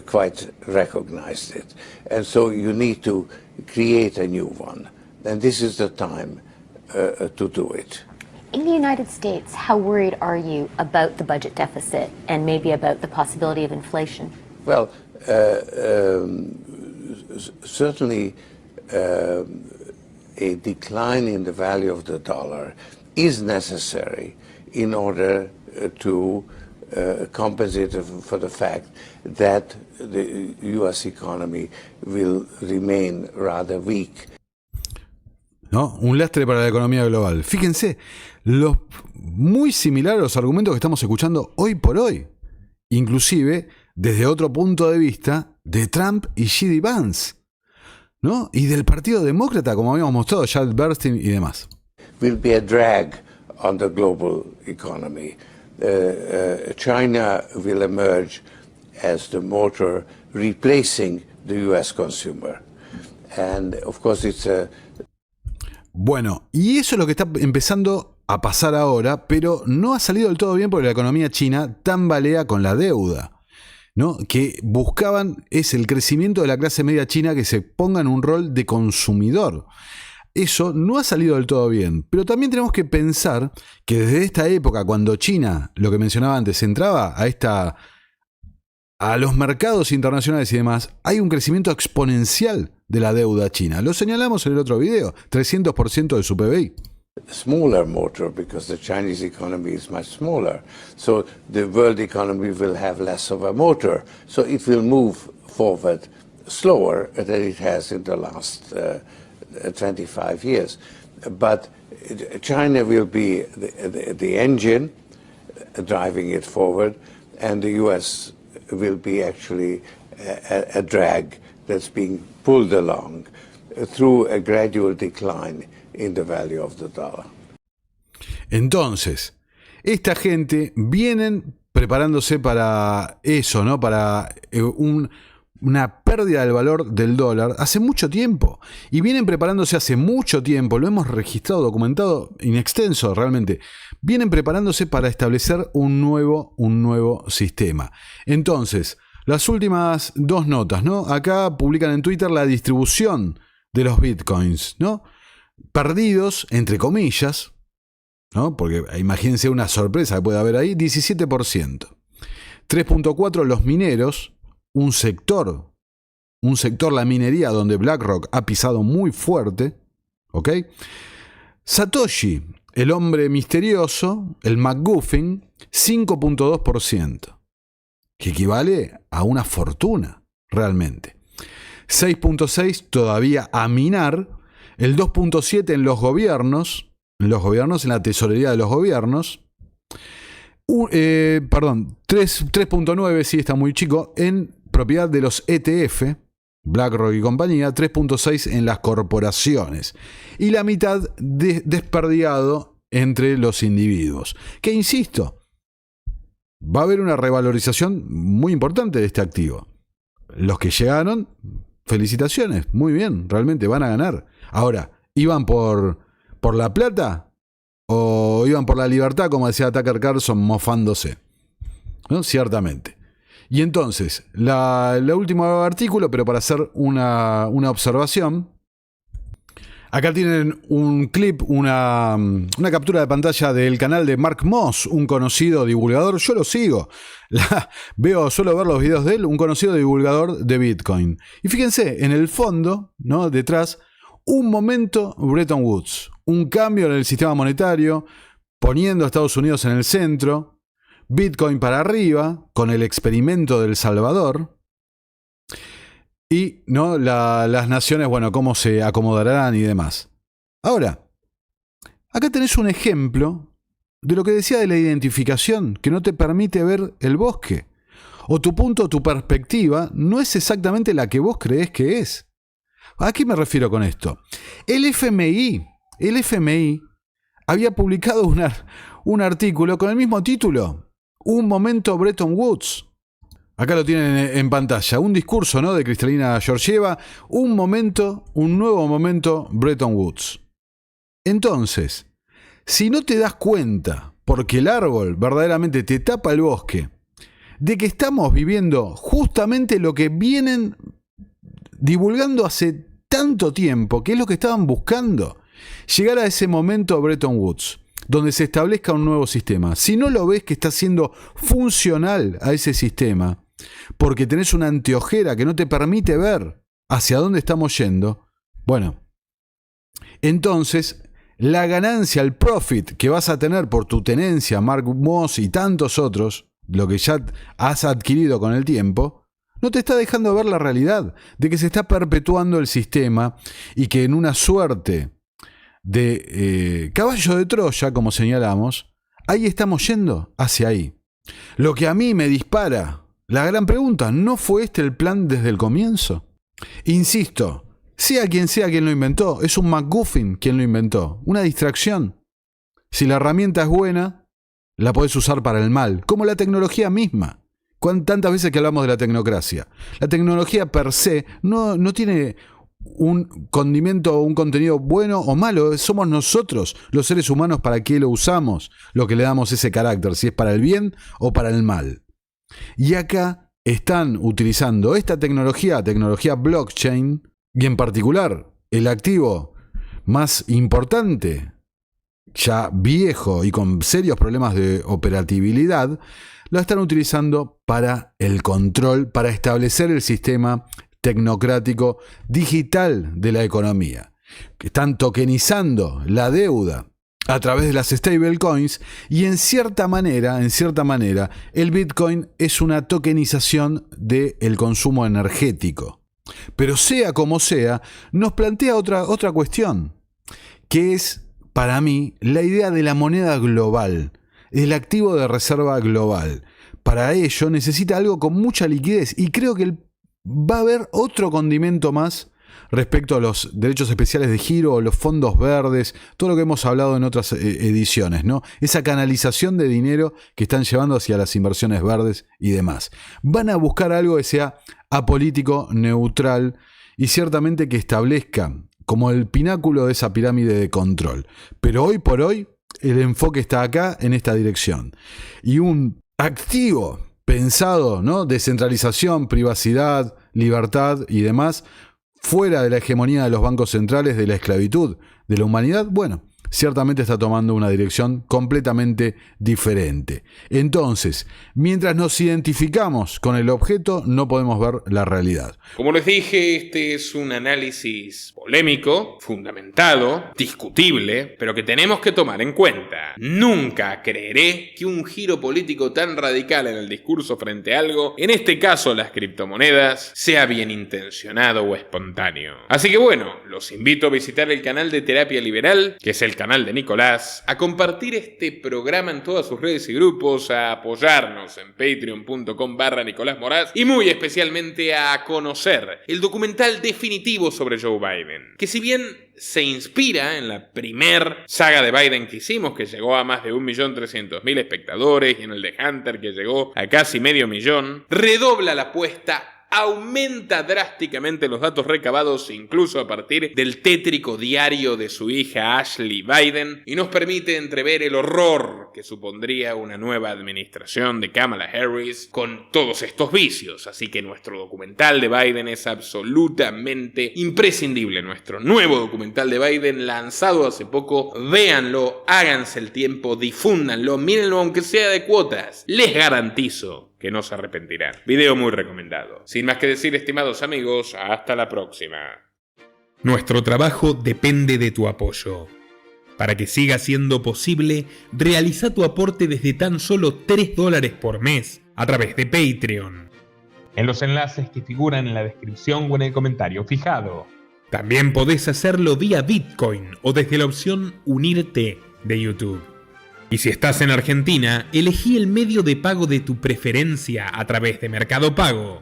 quite recognized it. And so you need to create a new one. And this is the time to do it. In the United States, how worried are you about the budget deficit and maybe about the possibility of inflation? Well, certainly a decline in the value of the dollar is necessary in order to compensate for the fact that the U.S. economy will remain rather weak. ¿No? Un lastre para la economía global. Fíjense, muy similar a los argumentos que estamos escuchando hoy por hoy. Inclusive desde otro punto de vista de Trump y J.D. Vance, ¿no? Y del Partido Demócrata, como habíamos mostrado, Chad Bernstein y demás. Will be a drag on the global economy. China will emerge as the motor replacing the U.S. consumer. And of course it's a... Bueno, y eso es lo que está empezando a pasar ahora, pero no ha salido del todo bien porque la economía china tambalea con la deuda, ¿no? Que buscaban es el crecimiento de la clase media china que se ponga en un rol de consumidor. Eso no ha salido del todo bien, pero también tenemos que pensar que desde esta época, cuando China, lo que mencionaba antes, entraba a los mercados internacionales y demás, hay un crecimiento exponencial de la deuda china. Lo señalamos en el otro video, 300% de su PBI. Smaller motor because the Chinese economy is much smaller. So the world economy will have less of a motor. So it will move forward slower than it has in the last 25 years. But China will be the engine driving it forward, and the US will be actually a drag that's being pulled along through a gradual decline in the value of the dollar. Entonces, esta gente vienen preparándose para eso, ¿no? Para una pérdida del valor del dólar hace mucho tiempo. Y vienen preparándose hace mucho tiempo, lo hemos registrado, documentado in extenso realmente. Vienen preparándose para establecer un nuevo sistema. Entonces, las últimas dos notas, ¿no? Acá publican en Twitter la distribución de los bitcoins, ¿no? Perdidos, entre comillas, ¿no? Porque imagínense una sorpresa que puede haber ahí, 17%. 3.4 los mineros, un sector, la minería donde BlackRock ha pisado muy fuerte, ¿ok? Satoshi, el hombre misterioso, el MacGuffin, 5.2%. Que equivale a una fortuna, realmente. 6.6 todavía a minar, el 2.7 en los gobiernos, en la tesorería de los gobiernos, 3.9, sí está muy chico, en propiedad de los ETF, BlackRock y compañía, 3.6 en las corporaciones, y la mitad desperdigado entre los individuos. Que insisto, va a haber una revalorización muy importante de este activo. Los que llegaron, felicitaciones, muy bien, realmente van a ganar. Ahora, ¿iban por la plata o iban por la libertad, como decía Tucker Carlson, mofándose? ¿No? Ciertamente. Y entonces, el último artículo, pero para hacer una observación. Acá tienen un clip, una captura de pantalla del canal de Mark Moss, un conocido divulgador. Yo lo sigo. Suelo ver los videos de él, un conocido divulgador de Bitcoin. Y fíjense, en el fondo, ¿no? Detrás, un momento Bretton Woods. Un cambio en el sistema monetario, poniendo a Estados Unidos en el centro. Bitcoin para arriba, con el experimento del Salvador. Y ¿no? Las naciones, bueno, cómo se acomodarán y demás. Ahora, acá tenés un ejemplo de lo que decía de la identificación, que no te permite ver el bosque. O tu punto, tu perspectiva, no es exactamente la que vos creés que es. ¿A qué me refiero con esto? El FMI había publicado un artículo con el mismo título. Un momento Bretton Woods. Acá lo tienen en pantalla. Un discurso, ¿no? De Kristalina Georgieva. Un nuevo momento Bretton Woods. Entonces, si no te das cuenta, porque el árbol verdaderamente te tapa el bosque, de que estamos viviendo justamente lo que vienen divulgando hace tanto tiempo, que es lo que estaban buscando, llegar a ese momento Bretton Woods. donde se establezca un nuevo sistema. Si no lo ves que está siendo funcional a ese sistema, porque tenés una anteojera que no te permite ver hacia dónde estamos yendo, bueno, entonces la ganancia, el profit que vas a tener por tu tenencia, Mark Moss y tantos otros, lo que ya has adquirido con el tiempo, no te está dejando ver la realidad de que se está perpetuando el sistema y que en una suerte de caballo de Troya, como señalamos, ahí estamos yendo hacia ahí. Lo que a mí me dispara, la gran pregunta, ¿no fue este el plan desde el comienzo? Insisto, sea quien lo inventó, es un MacGuffin quien lo inventó, una distracción. Si la herramienta es buena, la podés usar para el mal, como la tecnología misma. Tantas veces que hablamos de la tecnocracia. La tecnología per se no tiene un condimento o un contenido bueno o malo. Somos nosotros, los seres humanos, para qué lo usamos, lo que le damos ese carácter, si es para el bien o para el mal. Y acá están utilizando esta tecnología blockchain, y en particular el activo más importante, ya viejo y con serios problemas de operatividad, la están utilizando para el control, para establecer el sistema tecnocrático digital de la economía. Están tokenizando la deuda a través de las stablecoins y en cierta manera, el Bitcoin es una tokenización del consumo energético. Pero sea como sea, nos plantea otra cuestión, que es, para mí, la idea de la moneda global, el activo de reserva global. Para ello necesita algo con mucha liquidez y creo que va a haber otro condimento más respecto a los derechos especiales de giro o los fondos verdes, todo lo que hemos hablado en otras ediciones, ¿no? Esa canalización de dinero que están llevando hacia las inversiones verdes y demás. Van a buscar algo que sea apolítico, neutral y ciertamente que establezca como el pináculo de esa pirámide de control. Pero hoy por hoy el enfoque está acá en esta dirección. Y un activo pensado, ¿no? Descentralización, privacidad, libertad y demás, fuera de la hegemonía de los bancos centrales, de la esclavitud de la humanidad, bueno, ciertamente está tomando una dirección completamente diferente. Entonces, mientras nos identificamos con el objeto, no podemos ver la realidad. Como les dije, este es un análisis polémico, fundamentado, discutible, pero que tenemos que tomar en cuenta. Nunca creeré que un giro político tan radical en el discurso frente a algo, en este caso las criptomonedas, sea bien intencionado o espontáneo. Así que bueno, los invito a visitar el canal de Terapia Liberal, que es el canal de Nicolás, a compartir este programa en todas sus redes y grupos, a apoyarnos en patreon.com/Nicolás Moraz y muy especialmente a conocer el documental definitivo sobre Joe Biden, que si bien se inspira en la primer saga de Biden que hicimos, que llegó a más de 1.300.000 espectadores, y en el de Hunter, que llegó a casi 500.000, redobla la apuesta, aumenta drásticamente los datos recabados incluso a partir del tétrico diario de su hija Ashley Biden y nos permite entrever el horror que supondría una nueva administración de Kamala Harris con todos estos vicios. Así que nuestro documental de Biden es absolutamente imprescindible. Nuestro nuevo documental de Biden, lanzado hace poco, véanlo, háganse el tiempo, difúndanlo, mírenlo aunque sea de cuotas. Les garantizo que no se arrepentirán. Video muy recomendado. Sin más que decir, estimados amigos, hasta la próxima. Nuestro trabajo depende de tu apoyo. Para que siga siendo posible, realiza tu aporte desde tan solo $3 por mes a través de Patreon, en los enlaces que figuran en la descripción o en el comentario fijado. También podés hacerlo vía Bitcoin o desde la opción Unirte de YouTube. Y si estás en Argentina, elegí el medio de pago de tu preferencia a través de Mercado Pago.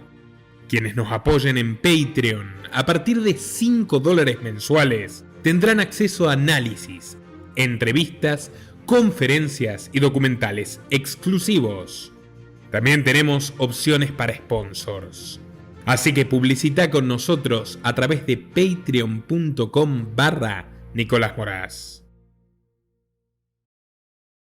Quienes nos apoyen en Patreon a partir de $5 mensuales tendrán acceso a análisis, entrevistas, conferencias y documentales exclusivos. También tenemos opciones para sponsors. Así que publicita con nosotros a través de patreon.com/Nicolás Moraz.